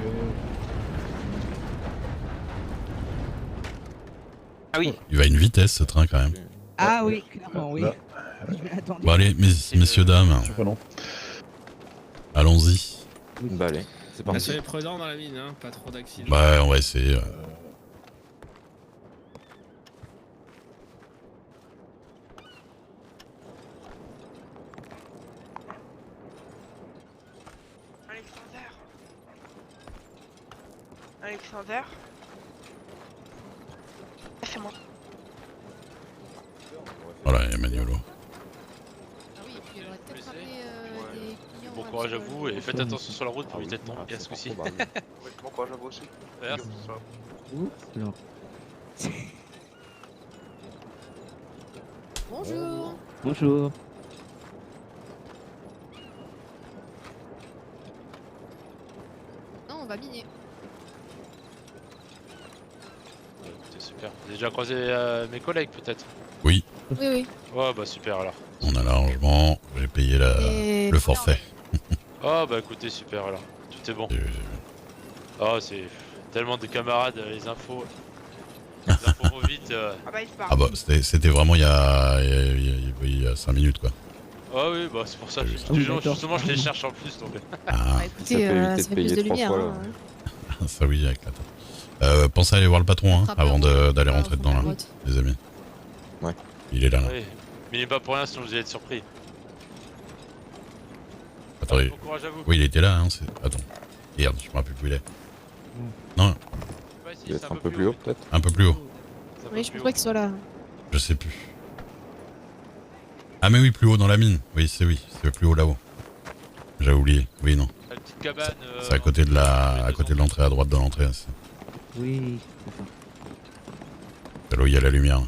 Speaker 6: Ah oui,
Speaker 1: Il va à une vitesse ce train quand même.
Speaker 3: Ah oui, clairement, oui.
Speaker 4: Là.
Speaker 3: Je vais attendre.
Speaker 1: Bon allez, messieurs, dames,
Speaker 4: Surprenant.
Speaker 1: allons-y.
Speaker 8: Bah allez. C'est
Speaker 10: Bah,
Speaker 8: parti.
Speaker 10: soyez prudents dans la mine, hein, pas trop d'accidents.
Speaker 1: Ouais, on va essayer.
Speaker 12: Alexander. C'est moi.
Speaker 1: Voilà, il y a Maniolo.
Speaker 2: Ah oui, et puis j'aurais peut-être rappelé des clients.
Speaker 13: Bon
Speaker 2: un
Speaker 13: courage
Speaker 2: petit
Speaker 13: à
Speaker 2: peu
Speaker 13: vous et faites attention sur la route pour éviter de tomber à ce coup-ci.
Speaker 11: Bon courage à vous aussi.
Speaker 13: Merci.
Speaker 3: Alors,
Speaker 2: Bonjour.
Speaker 3: bonjour.
Speaker 2: Non, on va miner.
Speaker 13: Écoutez, super. Vous avez déjà croisé mes collègues peut-être?
Speaker 1: Oui,
Speaker 2: Oui, oui.
Speaker 13: Ouais, bah super alors.
Speaker 1: on a l'arrangement. J'ai payé
Speaker 2: Et-
Speaker 1: le forfait.
Speaker 13: Oh bah écoutez, super alors. Tout est bon. Oh, c'est tellement de camarades, les infos. Les infos vont vite.
Speaker 12: Ah bah il se barre.
Speaker 1: Ah bah, c'était vraiment il y a 5 minutes, quoi.
Speaker 13: Ah oui, bah c'est pour ça.
Speaker 1: Ah
Speaker 3: oui,
Speaker 13: Justement,
Speaker 3: d'accord.
Speaker 13: je les cherche en plus donc.
Speaker 1: Ah,
Speaker 2: Bah écoutez, ça fait plus de lumière. Hein.
Speaker 1: ça oui, avec la tête. Pensez à aller voir le patron, hein, avant d'aller rentrer dedans, là, les amis.
Speaker 8: Ouais.
Speaker 1: Il est là, là.
Speaker 13: Oui. Mais il n'est pas pour rien, sinon vous allez être surpris.
Speaker 1: Attendez.
Speaker 13: Bon courage à vous.
Speaker 1: Oui, il était là, hein. Attends. Merde, je me rappelle plus où il est. Non,
Speaker 8: Il va être un peu plus haut, peut-être.
Speaker 1: un peu plus haut.
Speaker 2: Oui, je crois qu'il soit là.
Speaker 1: Je sais plus. Ah mais oui, plus haut dans la mine. Oui, c'est plus haut là-haut. J'avais oublié. Oui, non.
Speaker 13: La petite cabane.
Speaker 1: C'est à côté de l'entrée, à droite de l'entrée. C'est
Speaker 3: Oui.
Speaker 1: là où il y a la lumière.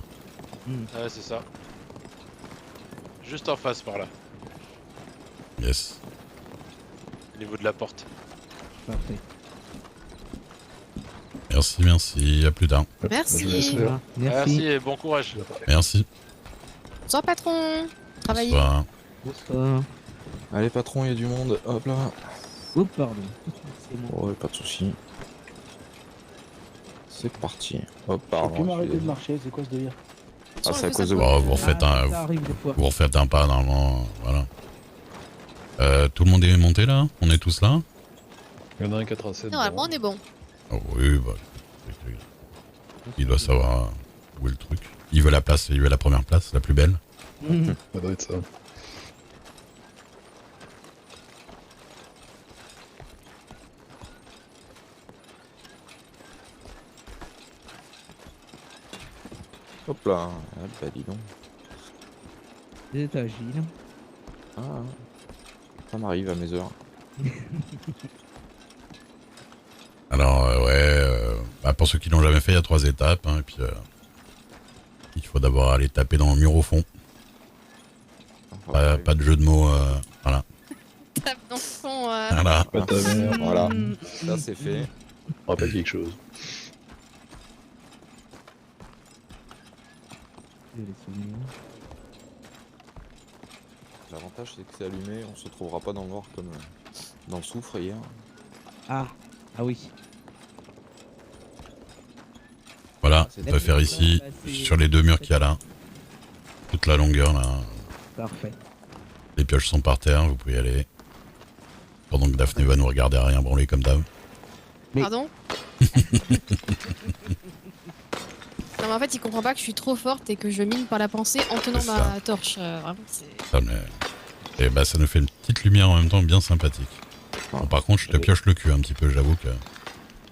Speaker 13: Ouais, c'est ça. Juste en face par là,
Speaker 1: Yes.
Speaker 13: au niveau de la porte.
Speaker 3: Parfait.
Speaker 1: Merci. À plus tard.
Speaker 2: Merci.
Speaker 13: Merci et bon courage.
Speaker 1: Merci.
Speaker 2: Bonsoir patron. Travaillez.
Speaker 1: Bonsoir.
Speaker 3: Bonsoir.
Speaker 8: Allez, patron, il y a du monde. Hop là.
Speaker 3: Oh, pardon. C'est bon.
Speaker 8: Ouais, pas de soucis. C'est parti. Hop, pardon.
Speaker 7: Tu m'arrêter de marcher, c'est quoi ce délire?
Speaker 8: Ah, c'est à cause de
Speaker 1: Oh, vous refaites un pas normalement. Voilà. Tout le monde est monté là? On est tous là?
Speaker 4: Il y en a un qui a tracé.
Speaker 2: Normalement, on est bon.
Speaker 1: Oh, oui, bah. Il doit savoir où est le truc. Il veut la place, il veut la première place, la plus belle.
Speaker 4: Ça doit être ça.
Speaker 8: Hop là. Ah, bah dis donc.
Speaker 3: Des agile.
Speaker 8: Ah, ça m'arrive à mes heures.
Speaker 1: Alors, bah, pour ceux qui l'ont jamais fait, il y a 3 étapes. Hein, et puis, il faut d'abord aller taper dans le mur au fond. Pas de jeu de mots, voilà.
Speaker 2: Tape dans le fond.
Speaker 1: Voilà.
Speaker 4: Pas ta mère.
Speaker 8: Voilà. Ça, c'est fait.
Speaker 4: Rappelle quelque chose.
Speaker 8: L'avantage, c'est que c'est allumé. On se retrouvera pas dans le noir comme dans le soufre hier.
Speaker 3: Ah oui.
Speaker 1: Voilà, on peut faire ici, sur les 2 murs qu'il y a là. Toute la longueur là.
Speaker 3: Parfait.
Speaker 1: Les pioches sont par terre, vous pouvez y aller. Pendant que Daphné va nous regarder à rien branler comme d'hab.
Speaker 2: Pardon. Non mais en fait il comprend pas que je suis trop forte et que je mine par la pensée en tenant
Speaker 1: C'est
Speaker 2: ma torche. Vraiment c'est...
Speaker 1: Et bah ça nous fait une petite lumière en même temps bien sympathique. Bon, par contre je te pioche le cul un petit peu, j'avoue que...
Speaker 7: Moi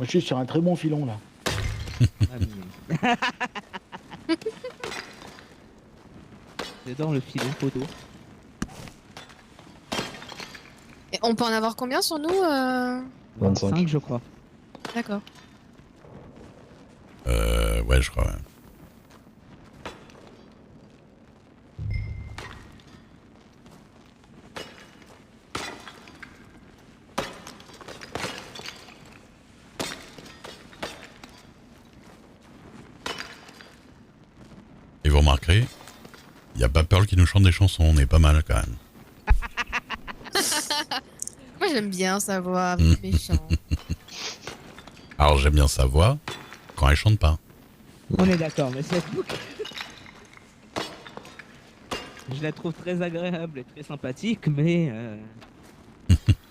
Speaker 7: je suis sur un très bon filon là.
Speaker 3: C'est dans le filon photo.
Speaker 2: Et on peut en avoir combien sur nous
Speaker 3: 25 je crois.
Speaker 2: D'accord.
Speaker 1: Ouais je crois. Ouais. Et vous remarquerez, il n'y a pas Pearl qui nous chante des chansons, on est pas mal quand même.
Speaker 2: Moi j'aime bien sa voix méchante.
Speaker 1: Alors j'aime bien sa voix quand elle chante pas.
Speaker 3: On est d'accord, mais cette boucle. Je la trouve très agréable et très sympathique, mais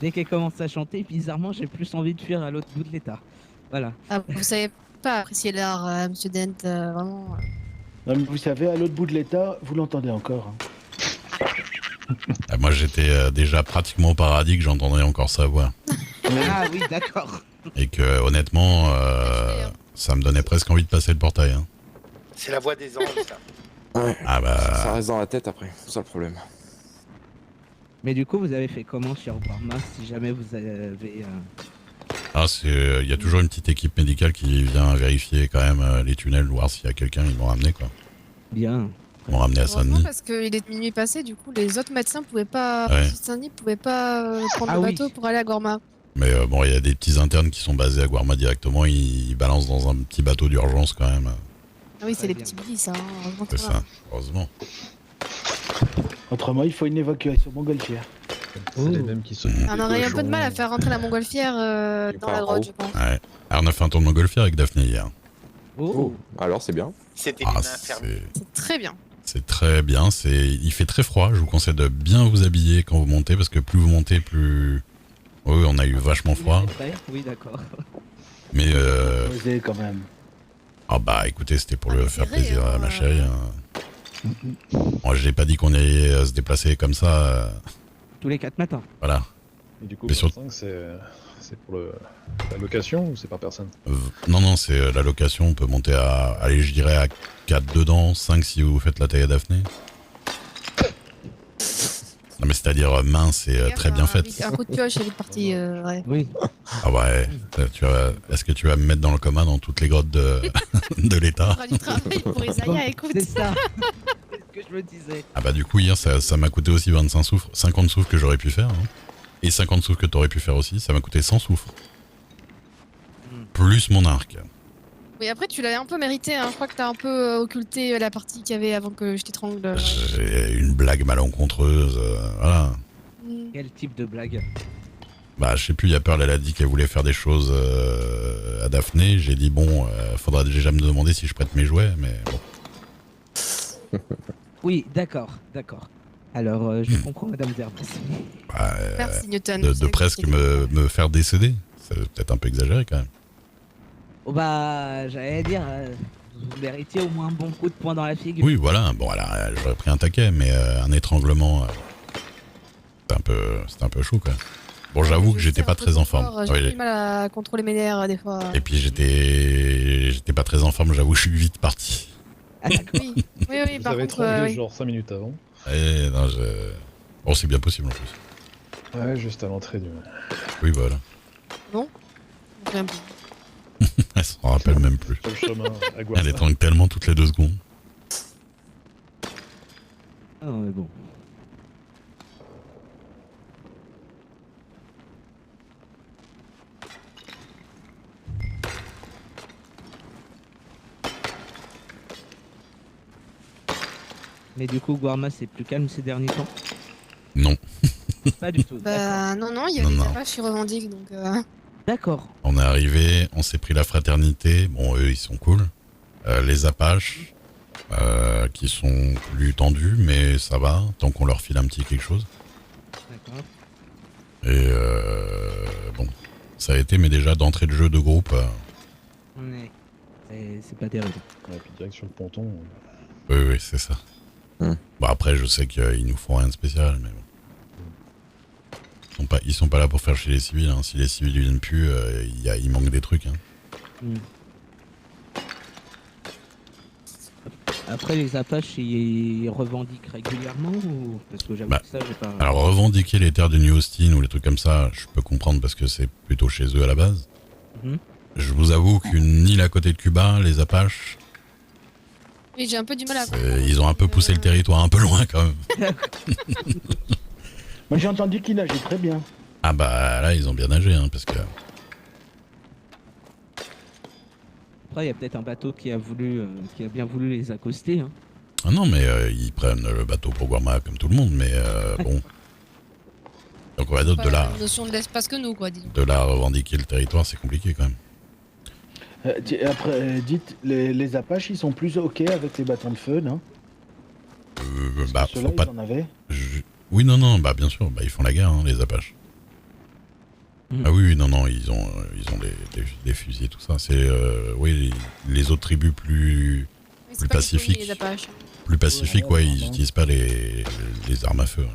Speaker 3: Dès qu'elle commence à chanter, bizarrement, j'ai plus envie de fuir à l'autre bout de l'état. Voilà.
Speaker 2: Ah, vous savez pas apprécier l'art, monsieur Dent, vraiment.
Speaker 7: Non, mais vous savez, à l'autre bout de l'état, vous l'entendez encore. Hein.
Speaker 1: Ah, moi j'étais déjà pratiquement au paradis que j'entendrais encore sa voix.
Speaker 3: Ah oui, d'accord.
Speaker 1: Et que honnêtement, ça me donnait presque envie de passer le portail. Hein.
Speaker 11: C'est la voix des anges, ça.
Speaker 8: Ouais.
Speaker 1: Ah bah.
Speaker 8: Ça reste dans la tête après, c'est ça le problème.
Speaker 3: Mais du coup, vous avez fait comment sur Warma si jamais vous avez...
Speaker 1: Ah, il y a toujours une petite équipe médicale qui vient vérifier quand même les tunnels, voir s'il y a quelqu'un, ils m'ont ramené quoi.
Speaker 3: Bien.
Speaker 1: Ils m'ont ramené à
Speaker 2: Heureusement,
Speaker 1: Saint-Denis.
Speaker 2: parce qu'il est minuit passé, du coup, les autres médecins pouvaient pas.
Speaker 1: Ouais.
Speaker 2: Saint-Denis pouvaient pas prendre
Speaker 3: Ah
Speaker 2: le
Speaker 3: oui.
Speaker 2: bateau pour aller à Gorma.
Speaker 1: Mais bon, il y a des petits internes qui sont basés à Guarma directement, ils balancent dans un petit bateau d'urgence quand même.
Speaker 2: Ah oui, c'est
Speaker 3: Très
Speaker 2: les
Speaker 3: bien.
Speaker 2: petits billes, ça. Hein. Heureusement
Speaker 1: C'est
Speaker 2: qu'ils sont là.
Speaker 1: ça, heureusement.
Speaker 7: Autrement, il faut une évacuation montgolfière.
Speaker 4: C'est les mêmes qui s'occupent.
Speaker 2: On aurait eu un peu de mal à faire rentrer la montgolfière dans la grotte, je pense.
Speaker 1: Ouais. Alors, on a fait un tour de montgolfière avec Daphné hier.
Speaker 3: Oh.
Speaker 8: Alors c'est bien.
Speaker 11: C'était
Speaker 1: Ah,
Speaker 11: une infernale.
Speaker 2: C'est très bien.
Speaker 1: c'est très bien, il fait très froid, je vous conseille de bien vous habiller quand vous montez, parce que plus vous montez, plus... Oui, on a eu vachement froid,
Speaker 3: Oui, d'accord.
Speaker 1: mais...
Speaker 7: Osez quand même.
Speaker 1: Ah bah écoutez, c'était pour
Speaker 2: Ah,
Speaker 1: le
Speaker 2: mais
Speaker 1: faire
Speaker 2: c'est vrai,
Speaker 1: plaisir à
Speaker 2: hein.
Speaker 1: ma chérie. Hein. Moi, j'ai pas dit qu'on allait se déplacer comme ça,
Speaker 3: Tous les 4 matins.
Speaker 1: voilà.
Speaker 4: Et du coup,
Speaker 1: Mais sur-
Speaker 4: 25, c'est pour la location ou c'est par personne?
Speaker 1: Non, c'est la location, on peut monter à... Allez, je dirais à 4 dedans, 5 si vous faites la taille à Daphné. Non mais c'est-à-dire mince et très bien faite.
Speaker 2: Un coup de pioche, elle est partie. Ouais.
Speaker 3: Oui.
Speaker 1: Ah ouais, est-ce que tu vas me mettre dans le coma dans toutes les grottes de, de
Speaker 2: On
Speaker 1: l'État?
Speaker 2: fera du travail pour Isaiah, écoute.
Speaker 3: C'est ça. C'est ce que je me disais.
Speaker 1: Ah bah du coup hier ça m'a coûté aussi 25 soufres, 50 soufres que j'aurais pu faire, hein. Et 50 soufres que t'aurais pu faire aussi, ça m'a coûté 100 soufres. Plus mon arc.
Speaker 2: Oui, après, tu l'avais un peu mérité. Hein. Je crois que t'as un peu occulté la partie qu'il y avait avant que je t'étrangle.
Speaker 1: J'ai une blague malencontreuse, voilà.
Speaker 2: Mm.
Speaker 3: Quel type de blague?
Speaker 1: Bah je sais plus, il y a Pearl, elle a dit qu'elle voulait faire des choses à Daphné, j'ai dit bon, faudra déjà me demander si je prête mes jouets, mais bon.
Speaker 3: Oui, d'accord, d'accord. Alors, je comprends, Madame Zerbas.
Speaker 1: Bah,
Speaker 2: Merci, Newton.
Speaker 1: de
Speaker 2: C'est
Speaker 1: presque
Speaker 2: compliqué.
Speaker 1: me faire décéder, c'est peut-être un peu exagéré quand même.
Speaker 3: Oh bah, j'allais dire, vous méritiez au moins un bon coup de poing dans la figure.
Speaker 1: Oui, voilà. Bon, alors, j'aurais pris un taquet, mais un étranglement, c'était un peu chaud, quoi. Bon, j'avoue que j'étais pas très en forme.
Speaker 2: J'ai
Speaker 1: Oui,
Speaker 2: du mal à contrôler mes nerfs des fois.
Speaker 1: et puis j'étais pas très en forme, j'avoue, je suis vite parti.
Speaker 3: Ah, d'accord.
Speaker 2: Oui, oui, oui.
Speaker 4: Vous
Speaker 2: Par
Speaker 4: avez
Speaker 2: contre,
Speaker 4: tremblé
Speaker 2: oui.
Speaker 4: genre 5 minutes avant.
Speaker 1: Et non, bon, c'est bien possible en plus.
Speaker 4: Ouais, juste à l'entrée du...
Speaker 1: Oui, voilà.
Speaker 2: J'ai un peu-
Speaker 1: Elle s'en rappelle même plus.
Speaker 4: sur le chemin à
Speaker 1: Elle
Speaker 4: Guarda.
Speaker 1: étrangle tellement toutes les 2 secondes.
Speaker 3: Ah, mais bon. Mais du coup, Guarma, c'est plus calme ces derniers temps?
Speaker 1: Non.
Speaker 3: Pas du tout.
Speaker 2: Bah, non, il y a
Speaker 1: Non,
Speaker 2: des
Speaker 1: non.
Speaker 2: apaches qui revendiquent, donc.
Speaker 3: D'accord.
Speaker 1: On est arrivé, on s'est pris la fraternité. Bon, eux, ils sont cool. Les Apaches, qui sont plus tendus, mais ça va, tant qu'on leur file un petit quelque chose.
Speaker 3: D'accord.
Speaker 1: Et bon, ça a été, mais déjà d'entrée de jeu de groupe,
Speaker 3: Ouais. C'est pas terrible.
Speaker 4: Ouais, puis direct sur le ponton.
Speaker 1: oui, c'est ça. Bon, après, je sais qu'ils nous font rien de spécial, mais bon. Ils sont pas là pour faire chez les civils, hein. Si les civils viennent plus, il manque des trucs, hein.
Speaker 3: Hmm. Après, les Apaches, ils revendiquent régulièrement ou... Parce que j'avoue
Speaker 1: Bah,
Speaker 3: que ça, j'ai pas...
Speaker 1: Alors, revendiquer les terres de New Austin ou les trucs comme ça, je peux comprendre parce que c'est plutôt chez eux à la base.
Speaker 3: Mhm.
Speaker 1: Je vous avoue qu'une île à côté de Cuba, les Apaches,
Speaker 2: Oui, j'ai un peu du mal à.
Speaker 1: ils ont un peu poussé le territoire un peu loin quand même.
Speaker 7: Moi j'ai entendu qu'il nageait très bien.
Speaker 1: Ah bah là, ils ont bien nagé, hein, parce que...
Speaker 3: Après, il y a peut-être un bateau qui a bien voulu les accoster. Hein.
Speaker 1: Ah non, mais ils prennent le bateau pour Guarma comme tout le monde, mais bon. Donc on va d'autres
Speaker 2: Pas
Speaker 1: de
Speaker 2: la
Speaker 1: là,
Speaker 2: même notion de l'espace que nous, quoi, disons.
Speaker 1: de là à revendiquer le territoire, c'est compliqué quand même.
Speaker 7: Après, dites, les Apaches, ils sont plus ok avec les bâtons de feu, non?
Speaker 1: Bah,
Speaker 7: Ceux-là,
Speaker 1: faut pas...
Speaker 7: ils en avaient.
Speaker 1: Oui, non, bah bien sûr, bah, ils font la guerre, hein, les Apaches. Ah oui, non, non, ils ont des fusils et tout ça. C'est, oui, les autres tribus plus
Speaker 2: Mais c'est pas disponible,
Speaker 1: pacifiques.
Speaker 2: les Apaches.
Speaker 1: Plus pacifiques, ouais, ils utilisent pas les armes à feu. Ouais.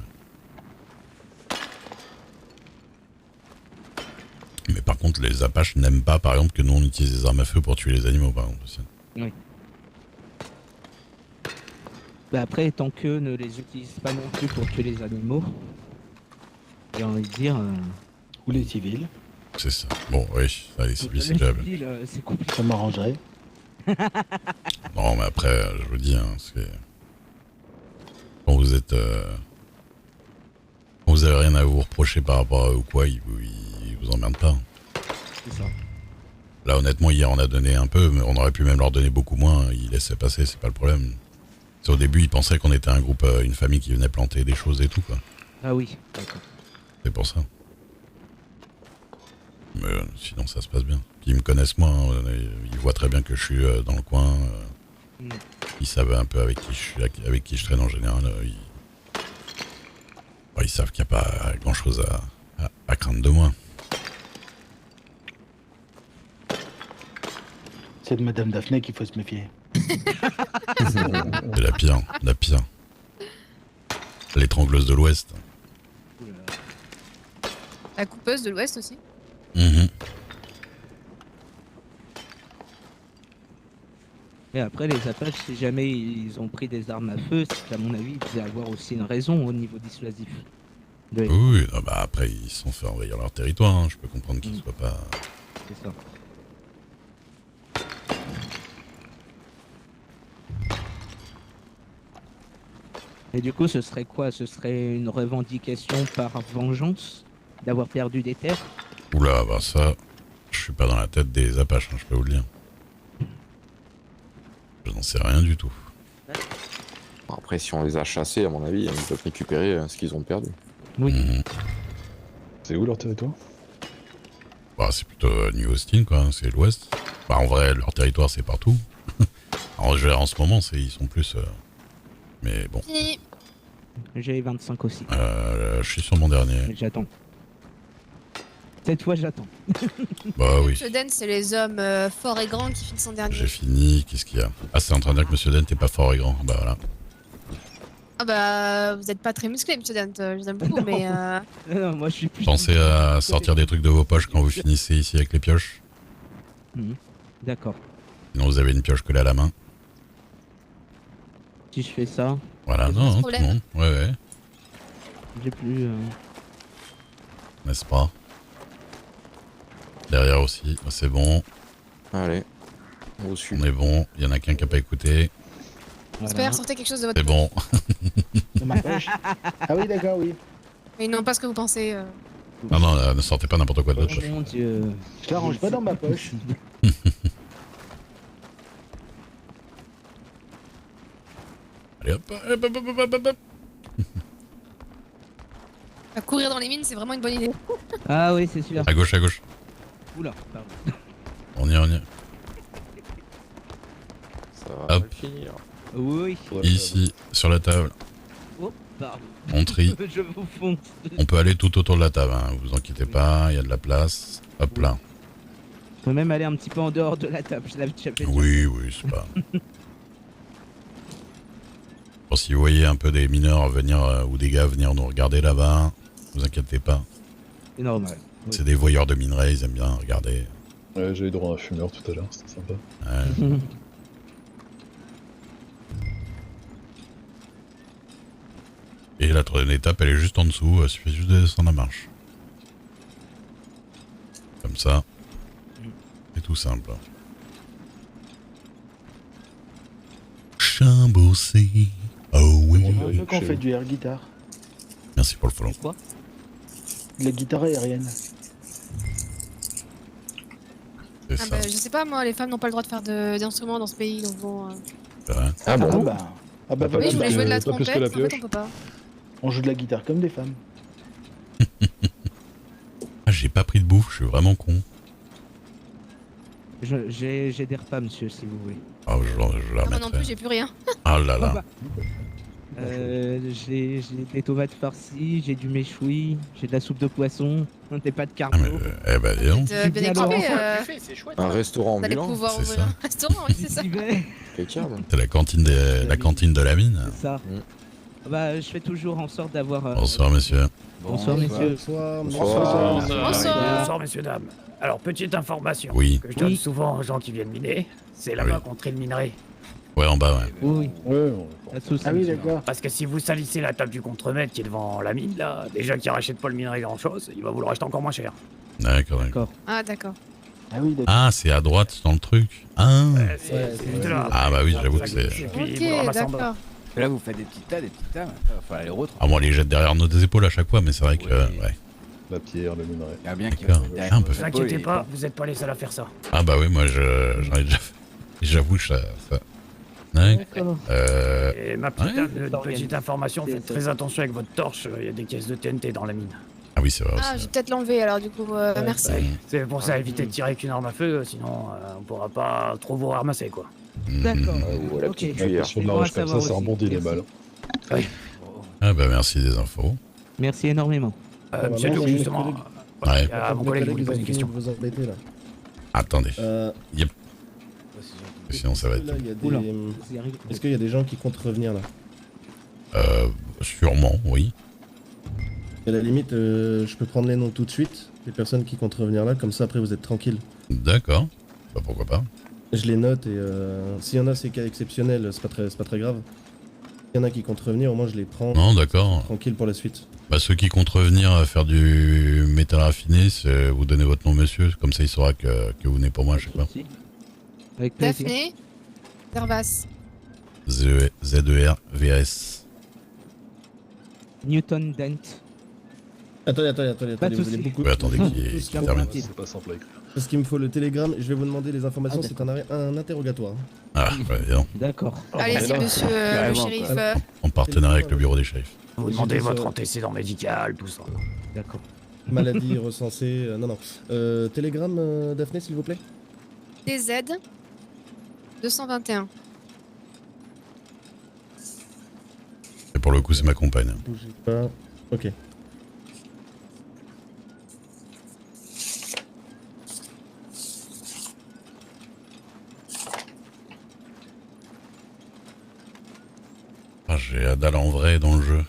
Speaker 1: Mais par contre, les Apaches n'aiment pas, par exemple, que nous on utilise des armes à feu pour tuer les animaux, par exemple. Aussi.
Speaker 3: Oui. Bah après, tant qu'eux ne les utilisent pas non plus pour tuer les animaux, j'ai envie de dire.
Speaker 7: Ou les civils.
Speaker 1: C'est ça. Bon, oui, ça, les civils, c'est déjà bien.
Speaker 3: C'est compliqué.
Speaker 7: Ça m'arrangerait.
Speaker 1: Non, mais après, je vous dis, hein, c'est... Quand vous êtes... Quand vous avez rien à vous reprocher par rapport à eux ou quoi, ils vous emmerdent pas.
Speaker 3: C'est ça.
Speaker 1: Là, honnêtement, hier, on a donné un peu, mais on aurait pu même leur donner beaucoup moins. Ils laissaient passer, c'est pas le problème. C'est au début, ils pensaient qu'on était un groupe, une famille qui venait planter des choses et tout, quoi.
Speaker 3: Ah oui, d'accord.
Speaker 1: C'est pour ça. Mais sinon, ça se passe bien. Puis ils me connaissent moi, hein, ils voient très bien que je suis dans le coin. Ils savent un peu avec qui je traîne en général. Ils savent qu'il n'y a pas grand chose à craindre de moi.
Speaker 7: C'est de Madame Daphné qu'il faut se méfier.
Speaker 1: C'est la pire, la pire. L'étrangleuse de l'Ouest.
Speaker 2: La coupeuse de l'Ouest aussi.
Speaker 3: Mais après, les Apaches, si jamais ils ont pris des armes à feu, c'est qu'à mon avis, il devait avoir aussi une raison au niveau dissuasif.
Speaker 1: Oui, ah bah après, ils se sont fait envahir leur territoire. Hein. Je peux comprendre qu'ils ne soient pas...
Speaker 3: C'est ça. Et du coup, ce serait quoi? Ce serait une revendication par vengeance d'avoir perdu des terres?
Speaker 1: Oula, bah ça, je suis pas dans la tête des Apaches, hein, je peux vous le dire. Je n'en sais rien du tout.
Speaker 8: Après, si on les a chassés, à mon avis, ils peuvent récupérer ce qu'ils ont perdu.
Speaker 3: Oui.
Speaker 4: C'est où leur territoire?
Speaker 1: Bah, c'est plutôt New Austin, quoi, c'est l'Ouest. Bah, en vrai, leur territoire, c'est partout. En ce moment, ils sont plus... Mais bon.
Speaker 3: J'ai 25 aussi.
Speaker 1: Je suis sur mon dernier.
Speaker 3: J'attends. Cette fois, j'attends.
Speaker 1: Bah oui.
Speaker 2: Monsieur Den, c'est les hommes forts et grands qui finissent en dernier.
Speaker 1: J'ai fini, qu'est-ce qu'il y a? Ah, c'est en train de dire que Monsieur Dent n'est pas fort et grand. Bah voilà.
Speaker 2: Ah bah, vous êtes pas très musclé, Monsieur Den, je vous aime beaucoup, mais...
Speaker 3: Non, moi, je suis plus...
Speaker 1: Pensez à sortir des trucs de vos poches quand vous finissez ici avec les pioches.
Speaker 3: D'accord.
Speaker 1: Sinon, vous avez une pioche collée à la main.
Speaker 3: Si je fais ça...
Speaker 1: Voilà, non, tout le monde. Ouais, ouais.
Speaker 3: J'ai plus...
Speaker 1: N'est-ce pas? Derrière aussi, c'est bon.
Speaker 8: Allez.
Speaker 1: On est bon, il y en a qu'un qui a pas écouté.
Speaker 2: J'espère, sortez quelque chose de votre
Speaker 1: C'est bon.
Speaker 7: De ma poche. Ah oui, d'accord, oui.
Speaker 2: Mais non, pas ce que vous pensez.
Speaker 1: Non, non, ne sortez pas n'importe quoi de votre poche.
Speaker 3: Mon Dieu...
Speaker 7: Je l'arrange pas dans ma poche.
Speaker 1: Allez hop, hop, hop, hop, hop, hop.
Speaker 2: Courir dans les mines, c'est vraiment une bonne idée.
Speaker 3: Ah oui, c'est sûr.
Speaker 1: À gauche, à gauche.
Speaker 3: Oula, pardon.
Speaker 1: On y est, on y est.
Speaker 8: Ça va
Speaker 1: Hop.
Speaker 8: finir.
Speaker 3: Oui.
Speaker 1: Ici, sur la table.
Speaker 3: Oh, pardon.
Speaker 1: On trie.
Speaker 3: Je vous fonce.
Speaker 1: On peut aller tout autour de la table, hein. Vous inquiétez pas, il y a de la place. Hop là.
Speaker 3: On peut même aller un petit peu en dehors de la table, je l'avais déjà fait.
Speaker 1: Oui, oui, c'est pas... Bon, si vous voyez un peu des mineurs venir, ou des gars venir nous regarder là-bas, vous inquiétez pas.
Speaker 3: C'est normal.
Speaker 1: C'est des voyeurs de minerais, ils aiment bien regarder.
Speaker 4: Ouais, j'ai eu droit à un fumeur tout à l'heure, c'était sympa.
Speaker 1: Ouais. Et la troisième étape, elle est juste en dessous, il suffit juste de descendre la marche. Comme ça. C'est tout simple. Chambossé. Oh oui.
Speaker 7: On veut qu'on fait du air guitare.
Speaker 1: Merci pour le follow.
Speaker 3: Quoi?
Speaker 7: La guitare aérienne.
Speaker 1: C'est
Speaker 2: Ah
Speaker 1: ça.
Speaker 2: bah, je sais pas, moi, les femmes n'ont pas le droit de faire d'instruments dans ce pays, donc bon...
Speaker 1: C'est vrai.
Speaker 8: Ah bon?
Speaker 7: Ah bah
Speaker 2: Oui,
Speaker 7: voilà,
Speaker 2: je voulais jouer de la
Speaker 4: pas plus
Speaker 2: trompette,
Speaker 4: que la
Speaker 2: en fait,
Speaker 4: pioche.
Speaker 2: on peut pas.
Speaker 7: on joue de la guitare comme des femmes.
Speaker 1: Ah, j'ai pas pris de bouffe, je suis vraiment con.
Speaker 3: J'ai des repas, monsieur, si vous voulez.
Speaker 1: Ah, je la
Speaker 2: Ah, moi non plus,
Speaker 1: remettrai.
Speaker 2: j'ai plus rien.
Speaker 1: Ah là là.
Speaker 3: J'ai des tomates farcies, j'ai du méchoui, j'ai de la soupe de poisson, des pâtes
Speaker 1: Ah,
Speaker 3: carbo.
Speaker 1: mais, eh ben, dis donc.
Speaker 2: Bien
Speaker 3: bien
Speaker 2: équipé.
Speaker 11: Buffet, c'est chouette.
Speaker 8: Un restaurant
Speaker 2: Vous allez
Speaker 8: ambulant.
Speaker 2: pouvoir
Speaker 1: c'est
Speaker 2: ouvrir
Speaker 1: ça.
Speaker 2: un restaurant, oui, c'est ça.
Speaker 8: Impeccable.
Speaker 1: C'est la cantine de la mine.
Speaker 3: C'est ça. Bah, je fais toujours en sorte d'avoir.
Speaker 1: Bonsoir, monsieur.
Speaker 3: Bonsoir, messieurs.
Speaker 8: Bonsoir.
Speaker 2: Bonsoir.
Speaker 9: Bonsoir, messieurs, dames. Alors, petite information
Speaker 1: Oui.
Speaker 9: que je donne
Speaker 3: Oui.
Speaker 9: souvent aux gens qui viennent miner. C'est là-bas
Speaker 1: Oui.
Speaker 9: qu'on traite le minerai.
Speaker 1: Ouais, en bas, ouais.
Speaker 3: Oui,
Speaker 7: Ouais,
Speaker 3: pas de soucis.
Speaker 7: Ah oui, d'accord.
Speaker 9: Parce que si vous salissez la table du contremaître qui est devant la mine, là, déjà qui rachète pas le minerai grand-chose, il va vous le racheter encore moins cher.
Speaker 1: D'accord, d'accord.
Speaker 3: D'accord.
Speaker 2: Ah, d'accord.
Speaker 7: Ah oui, d'accord.
Speaker 1: Ah, c'est à droite dans le truc. Ah,
Speaker 9: C'est juste là.
Speaker 1: Ah, bah oui, j'avoue que c'est.
Speaker 9: Et puis,
Speaker 2: Ok,
Speaker 9: vous le ramassez en bas.
Speaker 2: d'accord.
Speaker 12: Là, vous faites des petites tas, enfin les autres.
Speaker 1: Ah, bon, on les jette derrière nos épaules à chaque fois, mais c'est vrai que. Ouais.
Speaker 4: La pierre, le minerai.
Speaker 12: Il y a bien qui
Speaker 1: D'accord.
Speaker 12: derrière
Speaker 1: Ah, un
Speaker 12: vos
Speaker 1: peu.
Speaker 9: Ne vous
Speaker 12: épaules
Speaker 9: inquiétez
Speaker 12: et-
Speaker 9: pas, vous êtes pas les seuls à faire ça.
Speaker 1: Ah, bah oui, moi, j'en ai déjà fait. J'avoue, ça.
Speaker 3: D'accord.
Speaker 9: Et ma petite
Speaker 1: Ouais.
Speaker 9: dame, une petite information, faites très attention avec votre torche, il y a des caisses de TNT dans la mine.
Speaker 1: Ah oui, c'est vrai
Speaker 2: Ah, je
Speaker 1: aussi.
Speaker 2: vais peut-être l'enlever alors, du coup. Merci.
Speaker 9: Ouais, c'est pour ça, évitez de tirer avec une arme à feu, sinon on pourra pas trop vous ramasser quoi.
Speaker 3: D'accord.
Speaker 8: Ou la
Speaker 3: Ok.
Speaker 8: petite
Speaker 4: La
Speaker 8: cuillère.
Speaker 4: pression de
Speaker 3: C'est
Speaker 4: la
Speaker 3: bon à
Speaker 4: roche comme ça,
Speaker 3: savoir
Speaker 4: ça
Speaker 3: aussi.
Speaker 4: rebondit les
Speaker 3: Merci.
Speaker 4: balles.
Speaker 1: Ah, bah merci des infos.
Speaker 3: Merci énormément.
Speaker 9: Monsieur Luke, justement,
Speaker 1: Ouais.
Speaker 9: il y a mon collègue qui voulait poser une question.
Speaker 14: Vous embêter là.
Speaker 1: Attendez.
Speaker 14: Yep.
Speaker 1: Sinon, ça va être.
Speaker 14: Là, il y a
Speaker 3: Oula.
Speaker 14: des...
Speaker 3: Vous y arrivez.
Speaker 14: Est-ce qu'il y a des gens qui comptent revenir là?
Speaker 1: Sûrement, oui.
Speaker 14: À la limite, je peux prendre les noms tout de suite, des personnes qui comptent revenir là, comme ça après vous êtes tranquille.
Speaker 1: D'accord. Bah pourquoi pas.
Speaker 14: Je les note et s'il y en a ces cas exceptionnels, c'est pas très grave. S'il y en a qui comptent revenir, au moins je les prends.
Speaker 1: Non, d'accord.
Speaker 14: Tranquille pour la suite.
Speaker 1: Bah ceux qui comptent revenir à faire du métal raffiné, vous donnez votre nom, monsieur. Comme ça, il saura que vous venez pour moi, je sais pas.
Speaker 3: Avec plaisir.
Speaker 2: Daphné. Servas.
Speaker 1: Z-E-R-V-A-S.
Speaker 3: Newton Dent.
Speaker 14: Attendez,
Speaker 3: Pas
Speaker 14: vous
Speaker 3: de
Speaker 14: allez
Speaker 3: soucis.
Speaker 14: beaucoup.
Speaker 1: Ouais, attendez, qui termine.
Speaker 14: Parce
Speaker 4: C'est pas simple à écrire.
Speaker 14: qu'il me faut le télégramme, je vais vous demander les informations,
Speaker 3: Ah,
Speaker 14: c'est un interrogatoire.
Speaker 1: Ah, bah, non.
Speaker 3: D'accord.
Speaker 2: Allez-y,
Speaker 4: là,
Speaker 2: monsieur le
Speaker 12: carrément,
Speaker 2: shérif.
Speaker 12: quoi.
Speaker 1: En partenariat avec le bureau des shérifs.
Speaker 9: Vous
Speaker 14: J'ai
Speaker 9: demandez
Speaker 14: dit
Speaker 9: votre
Speaker 14: ça.
Speaker 9: antécédent médical, tout ça.
Speaker 3: D'accord.
Speaker 14: Maladie recensée, non. Télégramme, Daphné, s'il vous plaît.
Speaker 2: DZ 221.
Speaker 1: Et pour le coup, c'est ma compagne.
Speaker 14: Bougez pas. Ok.
Speaker 1: Ah, j'ai Adal en vrai dans le jeu.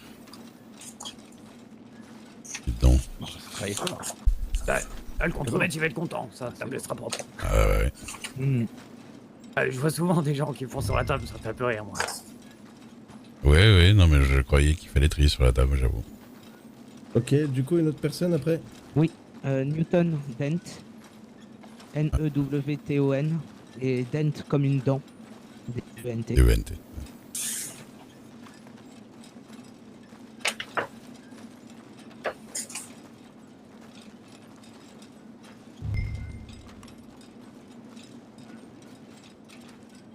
Speaker 1: Dites donc.
Speaker 12: Travaillez fort.
Speaker 9: Là, le contremaître il va être content, ça, la table sera propre.
Speaker 1: Ah ouais.
Speaker 3: Hmm.
Speaker 9: Je vois souvent des gens qui font sur la table, ça me fait un peu rire moi.
Speaker 1: Ouais, non, mais je croyais qu'il fallait trier sur la table, j'avoue.
Speaker 14: Ok, du coup, une autre personne après.
Speaker 3: Newton Dent. N-E-W-T-O-N. Et Dent comme une dent. D-E-N-T.
Speaker 1: D-E-N-T.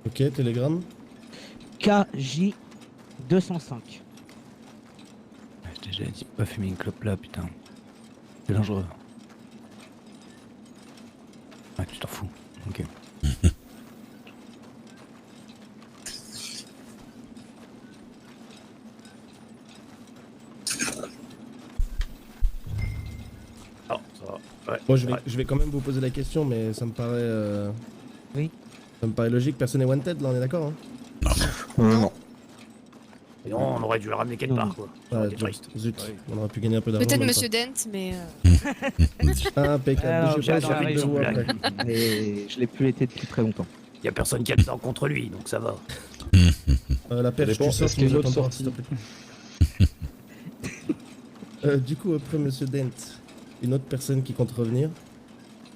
Speaker 14: Ok, télégramme.
Speaker 3: KJ 205.
Speaker 12: Je t'ai déjà dit pas fumer une clope là, putain. C'est dangereux. Ouais, tu t'en fous. Ok.
Speaker 9: Oh, ça va. Ouais.
Speaker 14: Moi, je
Speaker 9: Ouais.
Speaker 14: vais quand même vous poser la question, mais ça me paraît.
Speaker 3: Oui.
Speaker 14: Ça me paraît logique. Personne n'est wanted, là, on est d'accord, hein?
Speaker 8: Non.
Speaker 9: Et on aurait dû le ramener quelque part quoi. Ça aurait été triste.
Speaker 14: Zut, on aurait pu gagner un peu d'argent.
Speaker 2: Peut-être
Speaker 14: même
Speaker 2: monsieur Dent, mais.
Speaker 14: pas. Impeccable.
Speaker 3: Alors,
Speaker 14: Bougez pas,
Speaker 9: j'ai
Speaker 14: j'ai
Speaker 9: adoré
Speaker 14: envie de
Speaker 9: son
Speaker 14: vous
Speaker 9: blague.
Speaker 14: après.
Speaker 3: Et je l'ai plus été depuis très longtemps.
Speaker 9: Y a personne qui a le sang contre lui, donc ça va.
Speaker 14: La perche,
Speaker 4: dépend,
Speaker 14: tu sors,
Speaker 4: est-ce
Speaker 14: tu
Speaker 4: qu'il y a
Speaker 14: nous
Speaker 4: une autre
Speaker 14: attends pas,
Speaker 4: sortie
Speaker 14: s'il te plaît. Du coup, après monsieur Dent, une autre personne qui compte revenir.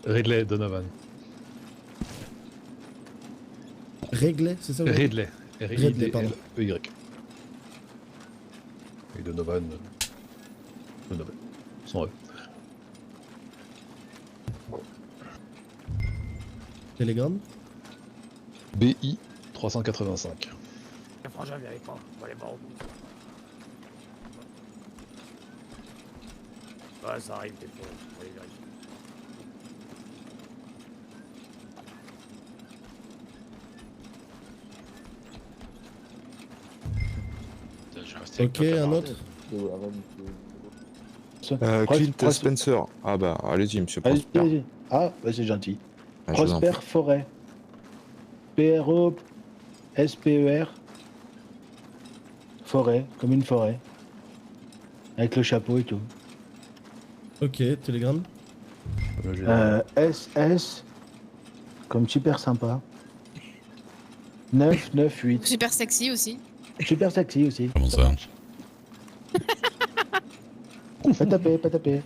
Speaker 4: Ridley Donovan.
Speaker 14: Réglé, c'est ça? vous avez dit
Speaker 4: Ridley.
Speaker 14: Ridley, pardon.
Speaker 4: R-I-D-L-E-Y. Et Donovan. Donovan. Sans E.
Speaker 14: Télégramme.
Speaker 4: BI 385.
Speaker 9: Le frangin vient avec moi, on va aller voir au bout. Ouais, ça arrive des fois, on va les vérifier.
Speaker 13: je vais rester avec
Speaker 14: Ok,
Speaker 13: ma
Speaker 14: un
Speaker 13: camarade.
Speaker 14: autre.
Speaker 8: Clint Spencer. Ah bah, allez-y, monsieur
Speaker 7: Allez,
Speaker 8: Prosper.
Speaker 7: allez. Ah, bah c'est gentil.
Speaker 8: Ah, je vous en
Speaker 7: Prosper Forêt. Prosper. Forêt, comme une forêt. Avec le chapeau et tout.
Speaker 14: Ok, télégramme.
Speaker 7: SS, comme super sympa. 998.
Speaker 2: Super sexy aussi.
Speaker 7: Super sexy aussi.
Speaker 1: Comment ça?
Speaker 7: Pas taper, pas taper.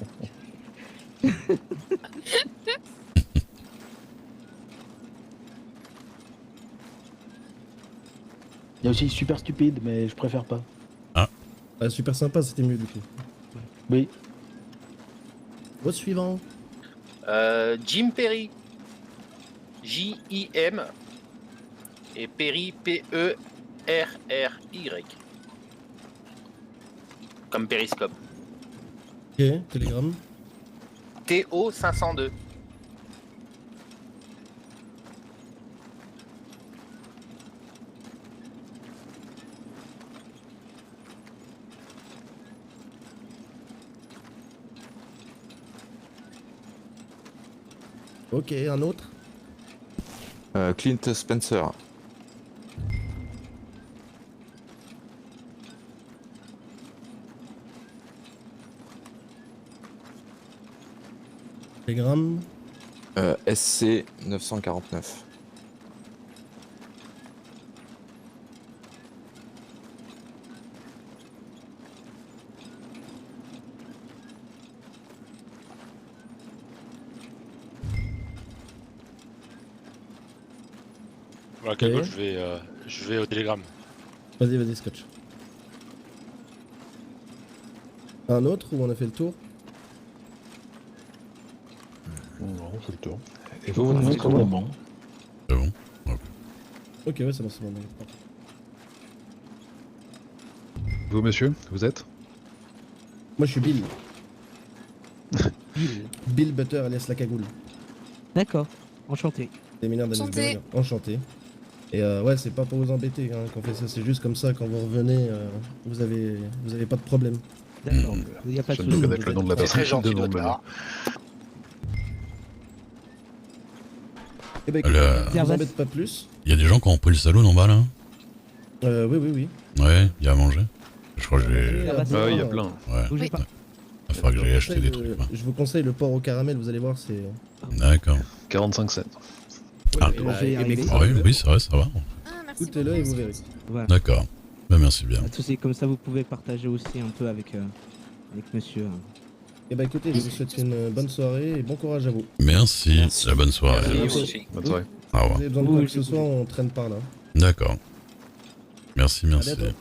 Speaker 7: Il y a aussi super stupide, mais je préfère pas.
Speaker 14: Ah, super sympa, c'était mieux du coup.
Speaker 7: Oui.
Speaker 14: Au suivant.
Speaker 11: Jim Perry. J-I-M. Et Perry, P-E-R-R-Y. Comme périscope.
Speaker 14: Ok, télégramme.
Speaker 11: TO 502.
Speaker 14: Ok, un autre.
Speaker 8: Clint Spencer.
Speaker 14: Télégramme.
Speaker 8: SC 949.
Speaker 13: Voilà, Cago, je vais au télégramme.
Speaker 14: Vas-y, vas-y, scotch. Un autre ou on a fait le tour?
Speaker 4: Non, c'est le tour.
Speaker 7: Et vous, vous
Speaker 4: c'est
Speaker 7: comment
Speaker 4: bon.
Speaker 1: C'est bon.
Speaker 14: Ok, ouais, c'est bon, c'est bon.
Speaker 4: Vous, monsieur, vous êtes?
Speaker 14: Moi, je suis Bill. Bill Butter alias la cagoule.
Speaker 3: D'accord, enchanté.
Speaker 14: Des mineurs d'Annisberg. Enchanté. Et ouais, c'est pas pour vous embêter hein, qu'on fait ça, c'est juste comme ça, quand vous revenez, vous avez pas de problème.
Speaker 3: D'accord, il n'y a pas de
Speaker 4: Je ne
Speaker 3: souci.
Speaker 4: connais le nom de la
Speaker 11: C'est très
Speaker 4: personne.
Speaker 11: gentil de
Speaker 4: Devant
Speaker 11: votre
Speaker 4: le
Speaker 11: part.
Speaker 14: Eh ben,
Speaker 1: Le-
Speaker 14: écoute, je vous embête pas plus.
Speaker 1: Il y a des gens qui ont pris le saloon en bas là?
Speaker 14: Oui, oui, oui.
Speaker 1: Ouais, il y a à manger. Je crois que j'ai.
Speaker 4: Ah, il y a plein.
Speaker 1: Ouais.
Speaker 3: Bougez pas.
Speaker 1: Il faudra que j'aille acheter des
Speaker 14: Je
Speaker 1: trucs. moi.
Speaker 14: je vous conseille le porc au caramel, vous allez voir, c'est...
Speaker 1: D'accord.
Speaker 4: 45
Speaker 1: Ah,
Speaker 3: Je vais y arriver.
Speaker 1: oui, oui, c'est vrai, ça va.
Speaker 2: Ah, merci.
Speaker 14: Écoutez-le et vous verrez.
Speaker 3: Voilà.
Speaker 1: D'accord. Ben, merci bien.
Speaker 3: Pas de souci, comme ça vous pouvez partager aussi un peu avec monsieur.
Speaker 14: Eh ben écoutez, je vous souhaite une bonne soirée et bon courage à vous.
Speaker 1: Merci. La bonne soirée.
Speaker 11: Merci aussi.
Speaker 1: Au
Speaker 4: Bonne soirée.
Speaker 14: Si
Speaker 1: revoir.
Speaker 14: vous avez besoin de quoi que ce soit, on traîne par là.
Speaker 1: D'accord. Merci, merci.
Speaker 14: À bientôt.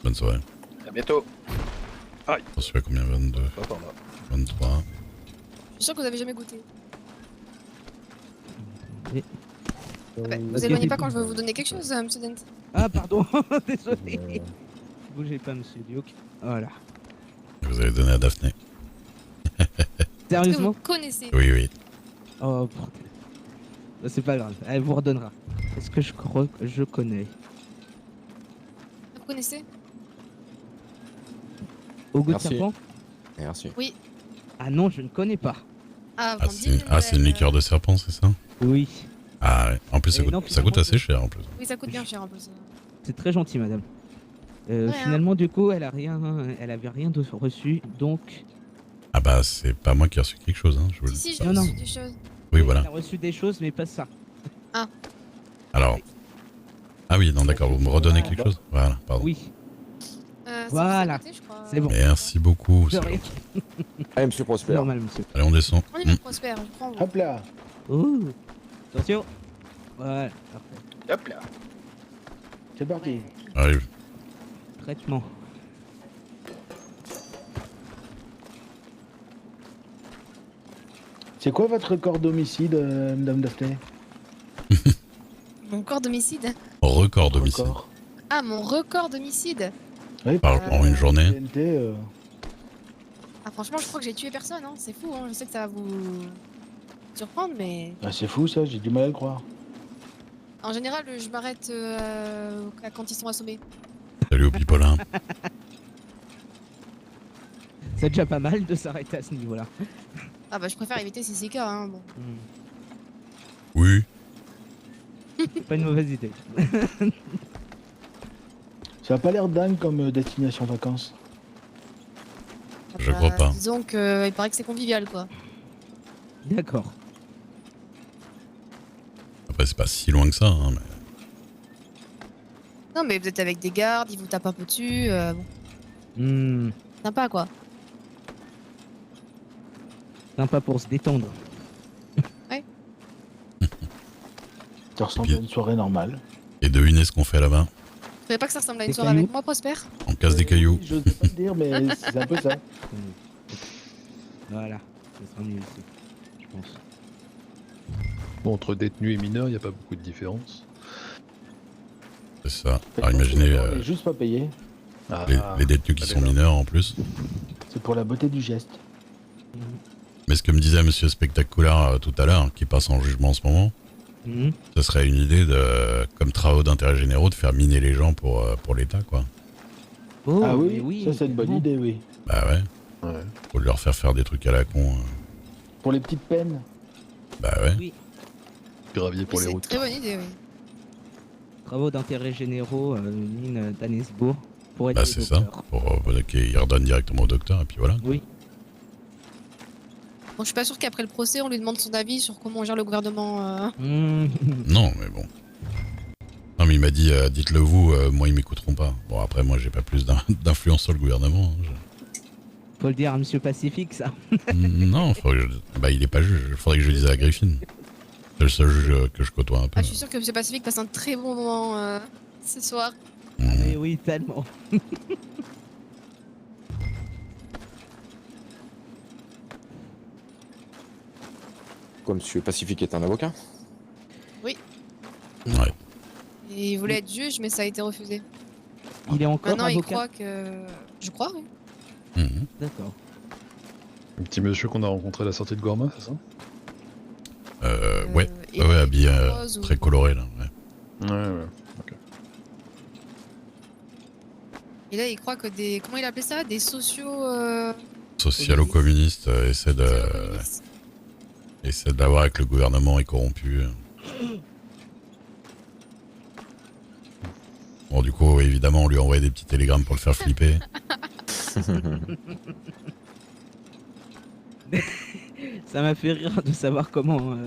Speaker 1: Bonne soirée.
Speaker 11: À bientôt.
Speaker 1: On se fait combien? 22,
Speaker 4: Pas par là.
Speaker 1: 23.
Speaker 2: Je suis sûr que vous avez jamais goûté.
Speaker 3: Et-
Speaker 2: Ah bah, vous éloignez pas quand je veux vous donner quelque chose, monsieur Dent.
Speaker 3: Ah pardon, désolé. Bougez pas monsieur Duke. Voilà.
Speaker 1: Vous avez donné à Daphné.
Speaker 2: Est-ce que
Speaker 3: Sérieusement
Speaker 2: vous connaissez?
Speaker 1: Oui, oui.
Speaker 3: Oh bordel. Bah, c'est pas grave, elle vous redonnera. Est-ce que je crois que je connais?
Speaker 2: Vous connaissez?
Speaker 3: Au goût de
Speaker 8: Merci.
Speaker 3: serpent?
Speaker 8: Merci.
Speaker 2: Oui.
Speaker 3: Ah non, je ne connais pas.
Speaker 2: Ah,
Speaker 1: Ah,
Speaker 2: bon, dis-le,
Speaker 1: c'est une liqueur de serpent, c'est ça?
Speaker 3: Oui.
Speaker 1: Ah ouais. En plus, ça
Speaker 3: Et
Speaker 1: coûte,
Speaker 3: non,
Speaker 1: ça coûte
Speaker 3: finalement,
Speaker 1: assez cher en plus.
Speaker 2: Oui, ça coûte bien cher en plus.
Speaker 3: C'est très gentil madame.
Speaker 2: hein.
Speaker 3: Finalement du coup elle avait rien de reçu donc.
Speaker 1: Ah bah, c'est pas moi qui ai reçu quelque chose, hein. Je vous le
Speaker 2: Si,
Speaker 1: dis.
Speaker 2: si, j'ai
Speaker 3: Non,
Speaker 2: reçu
Speaker 3: non.
Speaker 2: des choses.
Speaker 1: Oui,
Speaker 3: Elle
Speaker 1: voilà.
Speaker 3: a reçu des choses mais pas ça.
Speaker 1: Alors. Ah oui, non, d'accord, vous me redonnez quelque chose? Voilà, pardon.
Speaker 3: Oui,
Speaker 2: C'est
Speaker 3: Voilà.
Speaker 2: juste à côté, je crois.
Speaker 3: c'est bon.
Speaker 1: Merci beaucoup.
Speaker 3: De
Speaker 1: c'est
Speaker 3: rien.
Speaker 1: gentil.
Speaker 8: Allez, monsieur Prosper.
Speaker 3: Normal monsieur.
Speaker 1: Allez, on descend.
Speaker 2: On y va, Prosper, je prends.
Speaker 7: Hop là.
Speaker 3: Ouh. Attention. Voilà, parfait.
Speaker 11: Hop là.
Speaker 7: C'est parti.
Speaker 1: Arrive.
Speaker 3: Traitement.
Speaker 7: C'est quoi votre record d'homicide, madame Daphné?
Speaker 2: Mon corps d'homicide.
Speaker 1: Record d'homicide.
Speaker 7: Record.
Speaker 2: Ah, mon record d'homicide.
Speaker 7: Oui,
Speaker 1: En une journée.
Speaker 7: TNT,
Speaker 2: Ah, franchement, je crois que j'ai tué personne, hein. C'est fou, hein. Je sais que ça va vous surprendre, mais
Speaker 7: ah, c'est fou ça, j'ai du mal à le croire.
Speaker 2: en général, je m'arrête quand ils sont assommés.
Speaker 1: Salut au bipolin.
Speaker 3: C'est déjà pas mal de s'arrêter à ce niveau-là.
Speaker 2: Ah bah je préfère éviter ces cas, hein, bon.
Speaker 1: Oui.
Speaker 3: C'est pas une mauvaise idée.
Speaker 7: Ça a pas l'air dingue comme destination vacances.
Speaker 1: Je crois pas.
Speaker 2: Disons que il paraît que c'est convivial, quoi.
Speaker 3: D'accord.
Speaker 1: Après, c'est pas si loin que ça, hein, mais...
Speaker 2: Non mais vous êtes avec des gardes, ils vous tapent un peu dessus, bon. Sympa, quoi.
Speaker 3: Sympa pour se détendre.
Speaker 7: Ça ressemble à une soirée normale.
Speaker 1: Et devinez ce qu'on fait là-bas?
Speaker 2: Je savais pas que ça ressemble à une
Speaker 7: Des
Speaker 2: soirée
Speaker 7: cailloux.
Speaker 2: avec moi, Prosper.
Speaker 1: On casse des cailloux.
Speaker 7: Je sais pas te dire, mais c'est un peu ça.
Speaker 3: Voilà, ça sera mieux aussi, je pense.
Speaker 4: Bon, entre détenus et mineurs, il n'y a pas beaucoup de différence.
Speaker 1: C'est ça. Alors imaginez
Speaker 7: On est juste pas payé.
Speaker 1: les détenus qui sont mineurs en plus.
Speaker 7: C'est pour la beauté du geste.
Speaker 1: Mais ce que me disait Monsieur Spectaculaire tout à l'heure, qui passe en jugement en ce moment, ce serait une idée de, comme travaux d'intérêt généraux, de faire miner les gens pour l'État, quoi.
Speaker 3: Oh,
Speaker 7: ah
Speaker 3: mais
Speaker 7: oui, ça c'est une bonne idée, oui.
Speaker 1: Bah ouais. Faut leur faire des trucs à la con.
Speaker 7: Pour les petites peines.
Speaker 1: Bah ouais.
Speaker 3: Oui.
Speaker 4: Gravier pour les
Speaker 2: C'est une
Speaker 4: routes.
Speaker 2: très bonne idée, oui.
Speaker 3: Travaux d'intérêt généraux, mine d'Annesbourg, pour aider
Speaker 1: Bah
Speaker 3: les
Speaker 1: c'est ça.
Speaker 3: docteurs.
Speaker 1: Pour qu'ils redonnent directement au docteur et puis voilà.
Speaker 3: Oui.
Speaker 2: Bon, je suis pas sûr qu'après le procès, on lui demande son avis sur comment on gère le gouvernement.
Speaker 1: Non, mais bon. Non, mais il m'a dit, dites-le vous, moi ils m'écouteront pas. Bon, après, moi j'ai pas plus d'influence sur le gouvernement. hein,
Speaker 3: Faut le dire à Monsieur Pacifique, ça.
Speaker 1: Non, bah il est pas juge. Faudrait que je le dise à la Griffine. C'est le seul juge que je côtoie un peu.
Speaker 2: Ah, je suis sûr que M. Pacifique passe un très bon moment ce soir.
Speaker 3: Mais oui, tellement.
Speaker 8: Comme Monsieur Pacifique est un avocat.
Speaker 2: Oui.
Speaker 1: Ouais.
Speaker 2: Et il voulait être juge, mais ça a été refusé.
Speaker 3: Il est encore
Speaker 2: Maintenant, il
Speaker 3: avocat.
Speaker 2: croit que. Je crois, oui.
Speaker 3: D'accord.
Speaker 4: Un petit monsieur qu'on a rencontré à la sortie de Gorma, c'est ça?
Speaker 1: Ouais, ouais, habillé très coloré là. Ouais.
Speaker 4: Ouais.
Speaker 2: Et là, il croit que des. Comment il appelait ça? Des sociaux.
Speaker 1: Socialo-communiste essaie d'avoir avec le gouvernement est corrompu. Bon, du coup, évidemment, on lui a envoyé des petits télégrammes pour le faire flipper.
Speaker 3: Ça m'a fait rire de savoir comment.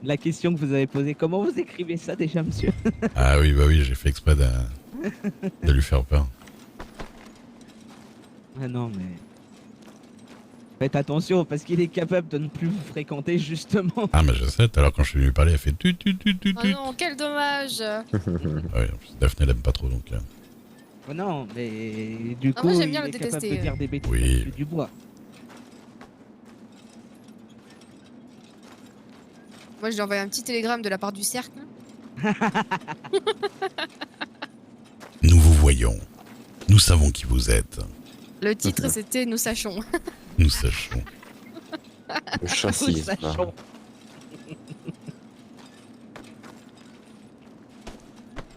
Speaker 3: La question que vous avez posée. Comment vous écrivez ça déjà, monsieur?
Speaker 1: Ah oui, bah oui, j'ai fait exprès de lui faire peur.
Speaker 3: Ah non, mais. Faites attention parce qu'il est capable de ne plus vous fréquenter justement.
Speaker 1: Ah, mais je sais, tout à l'heure quand je suis venu parler, elle fait tu.
Speaker 2: Oh non, quel dommage!
Speaker 1: Ouais, en plus, Daphné l'aime pas trop donc.
Speaker 3: Oh non, mais du
Speaker 2: Ah,
Speaker 3: coup,
Speaker 2: moi, j'aime
Speaker 3: il
Speaker 2: bien
Speaker 3: est
Speaker 2: le
Speaker 3: capable
Speaker 2: détester,
Speaker 3: de dire des bêtises
Speaker 1: Oui.
Speaker 3: avec du bois.
Speaker 2: Moi, je lui ai envoyé un petit télégramme de la part du cercle.
Speaker 1: Nous vous voyons. Nous savons qui vous êtes.
Speaker 2: Le titre, c'était Nous sachons.
Speaker 1: Nous sachons.
Speaker 8: Le châssis.
Speaker 3: Nous sachons.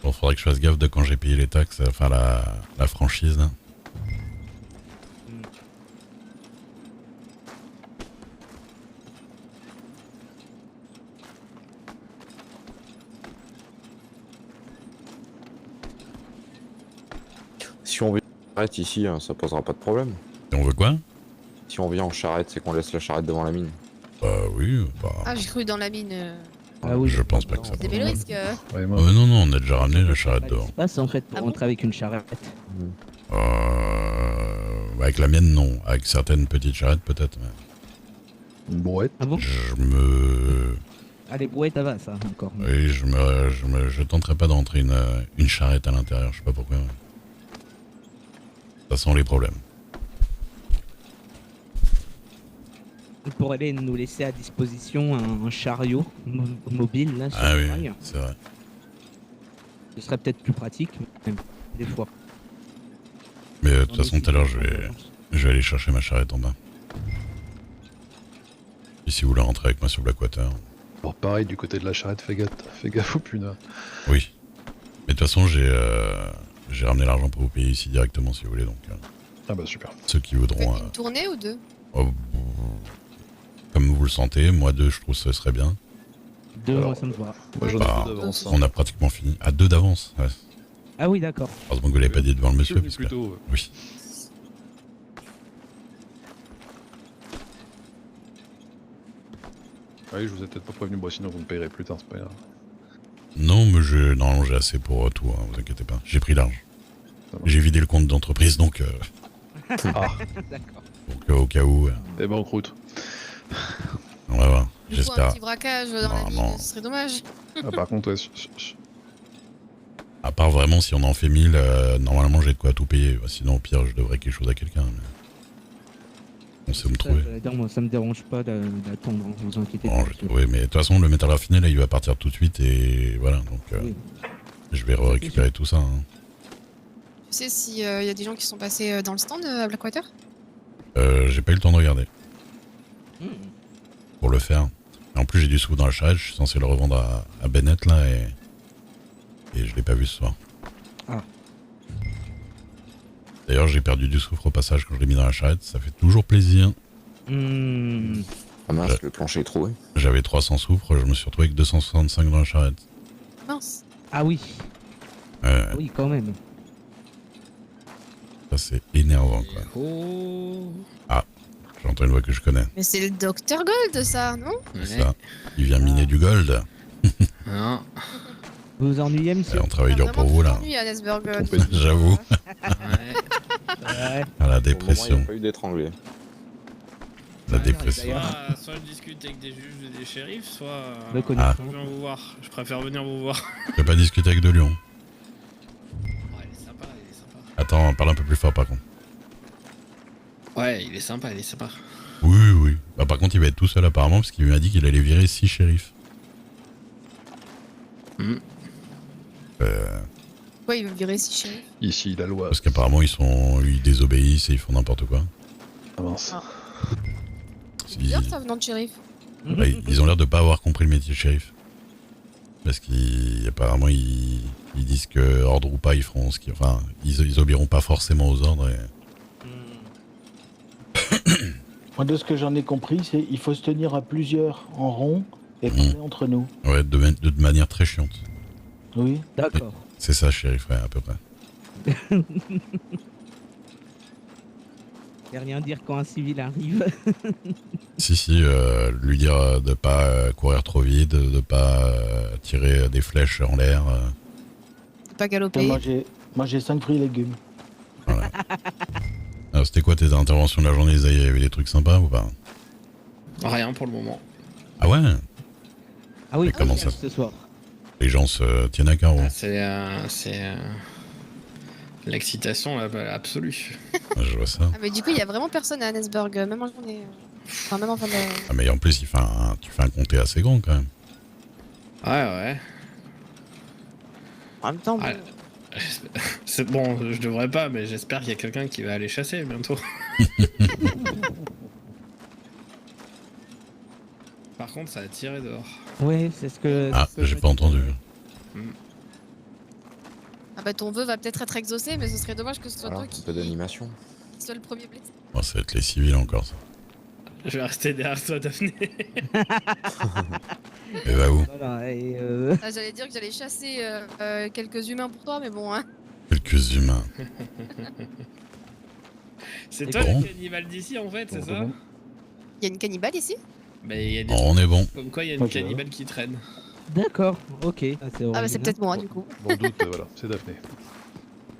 Speaker 1: Bon, faudrait que je fasse gaffe de quand j'ai payé les taxes, enfin la franchise là.
Speaker 8: Si on vient en charrette ici, ça posera pas de problème.
Speaker 1: Et on veut quoi?
Speaker 8: Si on vient en charrette, c'est qu'on laisse la charrette devant la mine.
Speaker 1: Bah oui, bah.
Speaker 2: Ah, j'ai cru dans la mine.
Speaker 3: Ah oui.
Speaker 1: Je pense pas que ça
Speaker 2: C'est des risques.
Speaker 1: non, non, on a déjà ramené la charrette
Speaker 3: Qu'est-ce qui
Speaker 1: dehors.
Speaker 3: se passe en fait pour
Speaker 2: Ah bon
Speaker 3: rentrer avec une charrette?
Speaker 1: Avec la mienne, non. Avec certaines petites charrettes, peut-être. Mais...
Speaker 4: Une brouette.
Speaker 3: Ah bon? Ah, les brouettes, ça va, ça, encore.
Speaker 1: Oui, je tenterai pas d'entrer une charrette à l'intérieur, je sais pas pourquoi. Ça sent les problèmes.
Speaker 3: Pour aller nous laisser à disposition un chariot mobile, là, sur
Speaker 1: Ah
Speaker 3: le
Speaker 1: oui,
Speaker 3: rail.
Speaker 1: c'est vrai.
Speaker 3: Ce serait peut-être plus pratique, même, des fois.
Speaker 1: Mais de toute façon, tout à l'heure, je vais aller chercher ma charrette en bas. Et si vous voulez rentrer avec moi sur Blackwater.
Speaker 4: Bon, pareil, du côté de la charrette, fais gaffe au punais.
Speaker 1: Oui. Mais de toute façon, j'ai ramené l'argent pour vous payer ici directement si vous voulez, donc.
Speaker 4: Ah bah super.
Speaker 1: Ceux qui voudront...
Speaker 2: Une tournée ou deux?
Speaker 1: Comme vous le sentez, moi 2 je trouve que ce serait bien.
Speaker 3: 2,
Speaker 4: Alors,
Speaker 3: moi ça me va.
Speaker 4: Moi j'en ai
Speaker 1: Bah,
Speaker 4: deux d'avance.
Speaker 1: on a pratiquement fini. À 2 d'avance. Ouais.
Speaker 3: Ah oui, d'accord.
Speaker 1: Heureusement que vous l'avez pas dit devant le monsieur. Parce que...
Speaker 4: Plutôt.
Speaker 1: Oui.
Speaker 4: Oui, je vous ai peut-être pas prévenu, bon, sinon vous me payerez plus tard, c'est pas grave.
Speaker 1: Non, mais normalement j'ai assez pour tout, hein, vous inquiétez pas. J'ai pris large. J'ai vidé le compte d'entreprise, donc...
Speaker 4: Ah.
Speaker 3: D'accord.
Speaker 1: Donc au cas où...
Speaker 4: Et banqueroute.
Speaker 1: On va voir,
Speaker 2: Du coup, un
Speaker 1: j'espère.
Speaker 2: petit braquage dans la
Speaker 1: Non.
Speaker 2: ville, ce serait dommage.
Speaker 4: Ah, par contre, ouais,
Speaker 1: À part vraiment si on en fait 1000, normalement j'ai de quoi tout payer. Sinon au pire je devrais quelque chose à quelqu'un. Mais... On sait où me trouver.
Speaker 3: J'allais dire, moi ça me dérange pas d'attendre, hein, vous inquiétez
Speaker 1: Bon,
Speaker 3: pas.
Speaker 1: j'ai trouvé, mais de toute façon le métal raffiné là il va partir tout de suite et voilà donc
Speaker 3: Oui.
Speaker 1: je vais récupérer tout ça. Hein.
Speaker 2: Tu sais s'il y a des gens qui sont passés dans le stand à Blackwater?
Speaker 1: J'ai pas eu le temps de regarder
Speaker 3: Hmm.
Speaker 1: pour le faire. Et en plus j'ai du sous dans la charrette, je suis censé le revendre à Bennett là et je l'ai pas vu ce soir.
Speaker 3: Ah.
Speaker 1: D'ailleurs j'ai perdu du soufre au passage quand je l'ai mis dans la charrette, ça fait toujours plaisir.
Speaker 3: Hmm.
Speaker 8: Ah mince, le plancher est troué.
Speaker 1: J'avais 300 soufre, je me suis retrouvé avec 265 dans la charrette.
Speaker 2: Mince.
Speaker 3: Ah oui,
Speaker 1: Ouais,
Speaker 3: oui quand même.
Speaker 1: ça c'est énervant quoi.
Speaker 10: Oh.
Speaker 1: Ah, j'entends une voix que je connais.
Speaker 2: Mais c'est le Dr Gold, ça, non?
Speaker 1: C'est ça. Il vient miner du gold.
Speaker 10: Non.
Speaker 3: Vous vous ennuyez,
Speaker 1: Et
Speaker 3: monsieur?
Speaker 1: on travaille dur pour vous là.
Speaker 2: Nuit à Nesberg.
Speaker 1: J'avoue.
Speaker 3: Ouais.
Speaker 1: À la
Speaker 8: Pour le moment, il
Speaker 1: dépression.
Speaker 8: n'y a pas eu d'étranglé.
Speaker 1: La dépression.
Speaker 10: Soit je discute avec des juges et des shérifs, soit
Speaker 3: Me
Speaker 10: je
Speaker 3: connaissant.
Speaker 10: viens vous voir. Je préfère venir vous voir.
Speaker 1: Tu veux pas discuter avec De Lyon?
Speaker 10: Ouais, il est sympa, il est sympa.
Speaker 1: Attends, parle un peu plus fort par contre.
Speaker 10: Ouais, il est sympa, il est sympa.
Speaker 1: Oui, oui. Bah, par contre, il va être tout seul apparemment parce qu'il m'a dit qu'il allait virer 6 shérifs.
Speaker 10: Hmm.
Speaker 2: Ouais, il veut virer si chéri.
Speaker 4: Ici, la loi.
Speaker 1: Parce qu'apparemment, ils désobéissent et ils font n'importe quoi.
Speaker 4: Avance.
Speaker 2: C'est bizarre ça venant de shérif.
Speaker 1: Ouais, ils ont l'air de pas avoir compris le métier de shérif. Parce qu'apparemment, ils disent que ordre ou pas, ils feront ce qu'ils. Enfin, ils obéiront pas forcément aux ordres. Et...
Speaker 7: Moi, de ce que j'en ai compris, c'est qu'il faut se tenir à plusieurs en rond et parler entre nous.
Speaker 1: Ouais, de manière très chiante.
Speaker 7: Oui.
Speaker 3: D'accord.
Speaker 1: C'est ça, shérif, ouais, à peu près.
Speaker 3: Et rien dire quand un civil arrive.
Speaker 1: Si, lui dire de pas courir trop vite, de pas tirer des flèches en l'air.
Speaker 2: Pas galoper.
Speaker 7: Moi, j'ai 5 fruits et légumes.
Speaker 1: Voilà. Alors, c'était quoi tes interventions de la journée, Isaïe? Il y avait des trucs sympas ou pas?
Speaker 10: Rien pour le moment.
Speaker 1: Ah ouais?
Speaker 3: Ah oui,
Speaker 1: Mais comment ça
Speaker 3: ce soir.
Speaker 1: Les gens se tiennent à carreau.
Speaker 10: C'est l'excitation absolue.
Speaker 1: Je vois ça.
Speaker 2: Ah, mais du coup, il y a vraiment personne à Nesberg, même en journée. Enfin, même en fin de.
Speaker 1: Ah mais en plus, tu fais un comté assez grand quand même.
Speaker 10: Ouais.
Speaker 2: En même temps,
Speaker 10: Ah, c'est bon, je devrais pas, mais j'espère qu'il y a quelqu'un qui va aller chasser bientôt. Par contre, ça a tiré dehors.
Speaker 3: Ouais, c'est ce que.
Speaker 1: Ah, j'ai pas entendu.
Speaker 2: Ah bah ton vœu va peut-être être exaucé, mais ce serait dommage que ce soit
Speaker 8: Voilà,
Speaker 2: toi
Speaker 8: un peu d'animation.
Speaker 2: qui soit le premier blessé.
Speaker 1: Bon, ça va être les civils encore ça.
Speaker 10: Je vais rester derrière toi, Daphné.
Speaker 1: Et va où?
Speaker 3: Voilà, et
Speaker 2: Ah, j'allais dire que j'allais chasser quelques humains pour toi, mais bon, hein.
Speaker 1: Quelques humains.
Speaker 10: C'est
Speaker 3: Et
Speaker 10: toi
Speaker 1: bon.
Speaker 10: le cannibale d'ici en fait, c'est ça?
Speaker 2: Il y a une cannibale ici?
Speaker 10: Mais il y a des
Speaker 1: Bon, on est bon.
Speaker 10: comme quoi il y a une
Speaker 7: Ok.
Speaker 10: cannibale qui traîne.
Speaker 3: d'accord, ok. Ah,
Speaker 2: Ah bah c'est
Speaker 3: original.
Speaker 2: peut-être moi, du coup.
Speaker 4: Bon doute, voilà, c'est Daphné.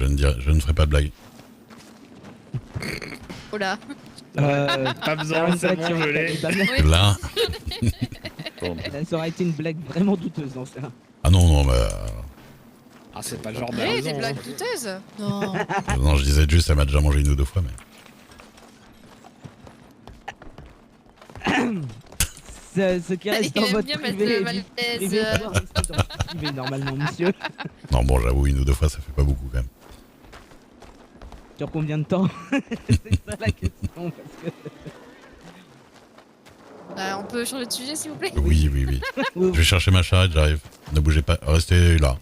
Speaker 1: Je ne ferai pas de blague.
Speaker 2: Oh là.
Speaker 10: Pas besoin, c'est bon, je l'ai.
Speaker 2: Oui.
Speaker 1: Là.
Speaker 3: Ça aurait été une blague vraiment douteuse dans ça.
Speaker 1: Ah non, bah.
Speaker 10: Ah, c'est pas le genre de
Speaker 2: Oui,
Speaker 10: raison,
Speaker 2: des
Speaker 10: hein.
Speaker 2: blagues douteuses. Non.
Speaker 1: Non, je disais juste, elle m'a déjà mangé une ou deux fois, mais.
Speaker 3: Ce qui reste
Speaker 2: Il
Speaker 3: dans
Speaker 2: aime
Speaker 3: votre
Speaker 2: bien mettre
Speaker 3: privé,
Speaker 2: le
Speaker 3: vie
Speaker 2: malaise.
Speaker 3: privée doit rester dans votre privé, normalement, monsieur.
Speaker 1: Non, bon, j'avoue, une ou deux fois, ça fait pas beaucoup quand même.
Speaker 3: Sur combien de temps? C'est ça la question, parce que...
Speaker 2: On peut changer de sujet, s'il vous plaît?
Speaker 1: Oui. Je vais chercher ma charrette, j'arrive. Ne bougez pas, restez là.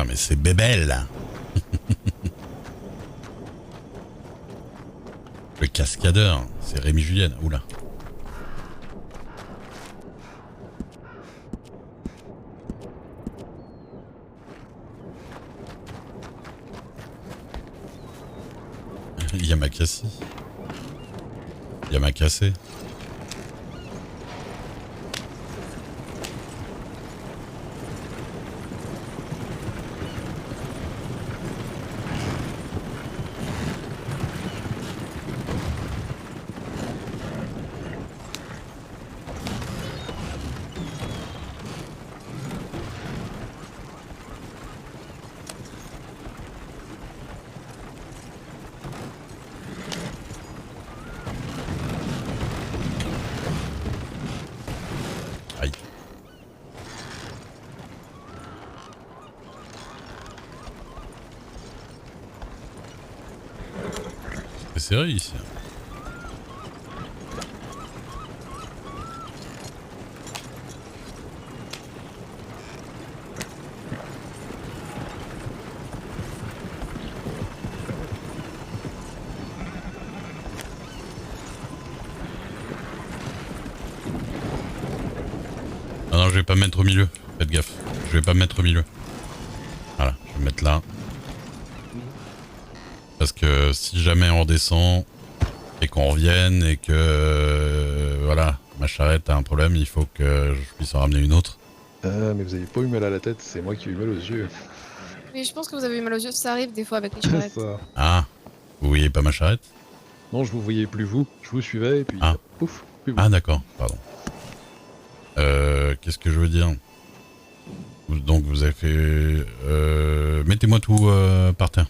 Speaker 1: Putain, mais c'est bébelle. Le cascadeur, c'est Rémi Julienne. Oula. Yamakasi. Yamakase. C'est serré ici. Ah non, je vais pas me mettre au milieu. Faites gaffe. Je vais pas me mettre au milieu. Voilà, je vais me mettre là. Parce que si jamais on redescend et qu'on revienne et que voilà, ma charrette a un problème, il faut que je puisse en ramener une autre.
Speaker 4: Mais vous avez pas eu mal à la tête, c'est moi qui ai eu mal aux yeux.
Speaker 2: Mais je pense que vous avez eu mal aux yeux, ça arrive des fois avec les
Speaker 4: C'est
Speaker 2: charrettes.
Speaker 4: ça.
Speaker 1: Ah, vous voyez pas ma charrette?
Speaker 4: Non, je vous voyais plus vous, je vous suivais et puis pouf, plus vous.
Speaker 1: Ah d'accord, pardon. Qu'est-ce que je veux dire? Donc vous avez fait... mettez-moi tout par terre.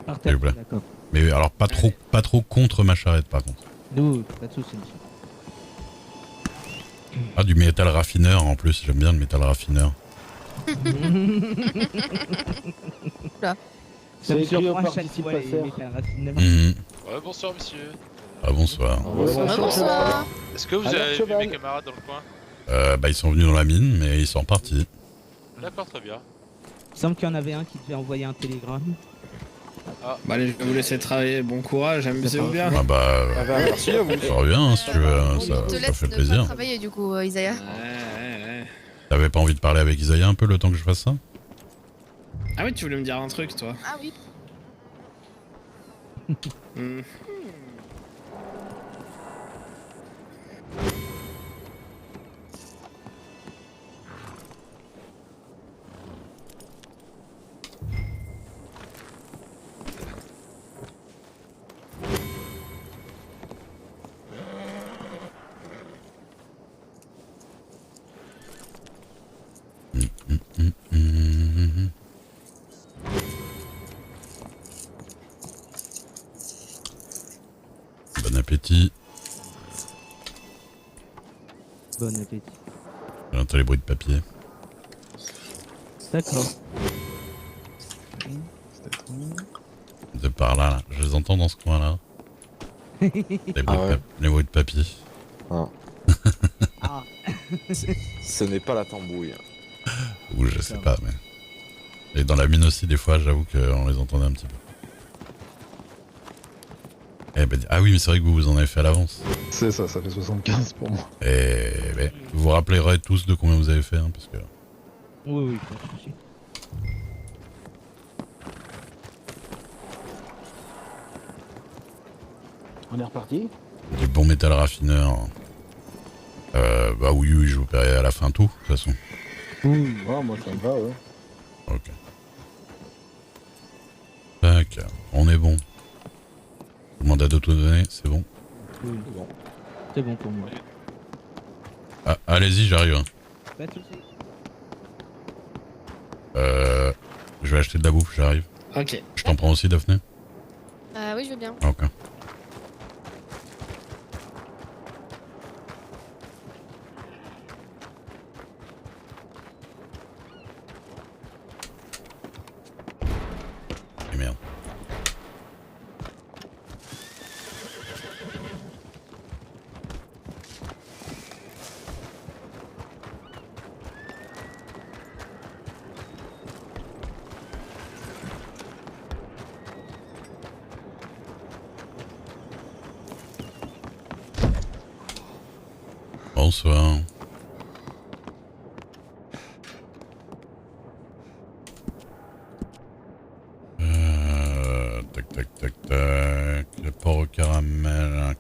Speaker 3: Par
Speaker 1: S'il
Speaker 3: terre,
Speaker 1: vous plaît.
Speaker 3: d'accord.
Speaker 1: Mais alors pas trop contre ma charrette par contre.
Speaker 3: Nous, pas de soucis, monsieur.
Speaker 1: Ah, du métal raffineur en plus, j'aime bien le métal raffineur.
Speaker 2: Oula.
Speaker 3: Ça me
Speaker 7: C'est écrit au
Speaker 3: surprend à chaque fois les
Speaker 7: participateur.
Speaker 3: métal raffineurs.
Speaker 1: Mhm.
Speaker 13: Ouais, bonsoir monsieur.
Speaker 1: Ah bonsoir.
Speaker 2: Bonsoir.
Speaker 13: Est-ce que vous
Speaker 7: Alors,
Speaker 13: avez vu
Speaker 7: cheval.
Speaker 13: mes camarades dans le coin?
Speaker 1: Bah ils sont venus dans la mine, mais ils sont partis.
Speaker 13: D'accord, très bien.
Speaker 3: Il semble qu'il y en avait un qui devait envoyer un télégramme.
Speaker 10: Bah allez, je vais vous laisser travailler, bon courage, amusez-vous bien.
Speaker 1: Ah bah...
Speaker 8: merci à vous.
Speaker 1: Ça revient hein, si tu veux, hein,
Speaker 2: Je
Speaker 1: ça
Speaker 2: te
Speaker 1: fait
Speaker 2: laisse ne pas
Speaker 1: plaisir.
Speaker 2: travailler du coup, Isaiah.
Speaker 10: Ouais.
Speaker 1: T'avais pas envie de parler avec Isaiah un peu le temps que je fasse ça?
Speaker 10: Ah oui, tu voulais me dire un truc, toi.
Speaker 2: Ah oui.
Speaker 10: Hmm.
Speaker 1: Bon appétit.
Speaker 3: Bon appétit.
Speaker 1: J'entends les bruits de papier.
Speaker 3: D'accord.
Speaker 1: De par là, là, je les entends dans ce coin là. Les bruits de papier.
Speaker 8: Ah.
Speaker 3: Ah.
Speaker 8: Ce n'est pas la tambouille.
Speaker 1: Ou je sais pas, mais... Et dans la mine aussi, des fois, j'avoue qu'on les entendait un petit peu. Eh ben, ah oui, mais c'est vrai que vous en avez fait à l'avance.
Speaker 4: C'est ça, ça fait 75 pour moi.
Speaker 1: Et ben, vous vous rappellerez tous de combien vous avez fait, hein, parce que...
Speaker 3: Oui, pas de soucis.
Speaker 7: On est reparti.
Speaker 1: Du bon métal raffineur. Bah oui, je vous paierai à la fin tout, de toute façon.
Speaker 7: Oui, moi ça me va, ouais.
Speaker 1: Ok. Tac, on est bon. Le mandat d'autodonner, c'est bon.
Speaker 3: Oui, c'est bon pour moi.
Speaker 1: Ah, allez-y, j'arrive. Hein.
Speaker 3: Pas de soucis.
Speaker 1: Je vais acheter de la bouffe, j'arrive.
Speaker 10: Ok.
Speaker 1: Je t'en prends aussi, Daphné?
Speaker 2: Oui, je veux bien.
Speaker 1: Ok. Et merde. bonsoir. Tac tac tac tac. Le porc au caramel.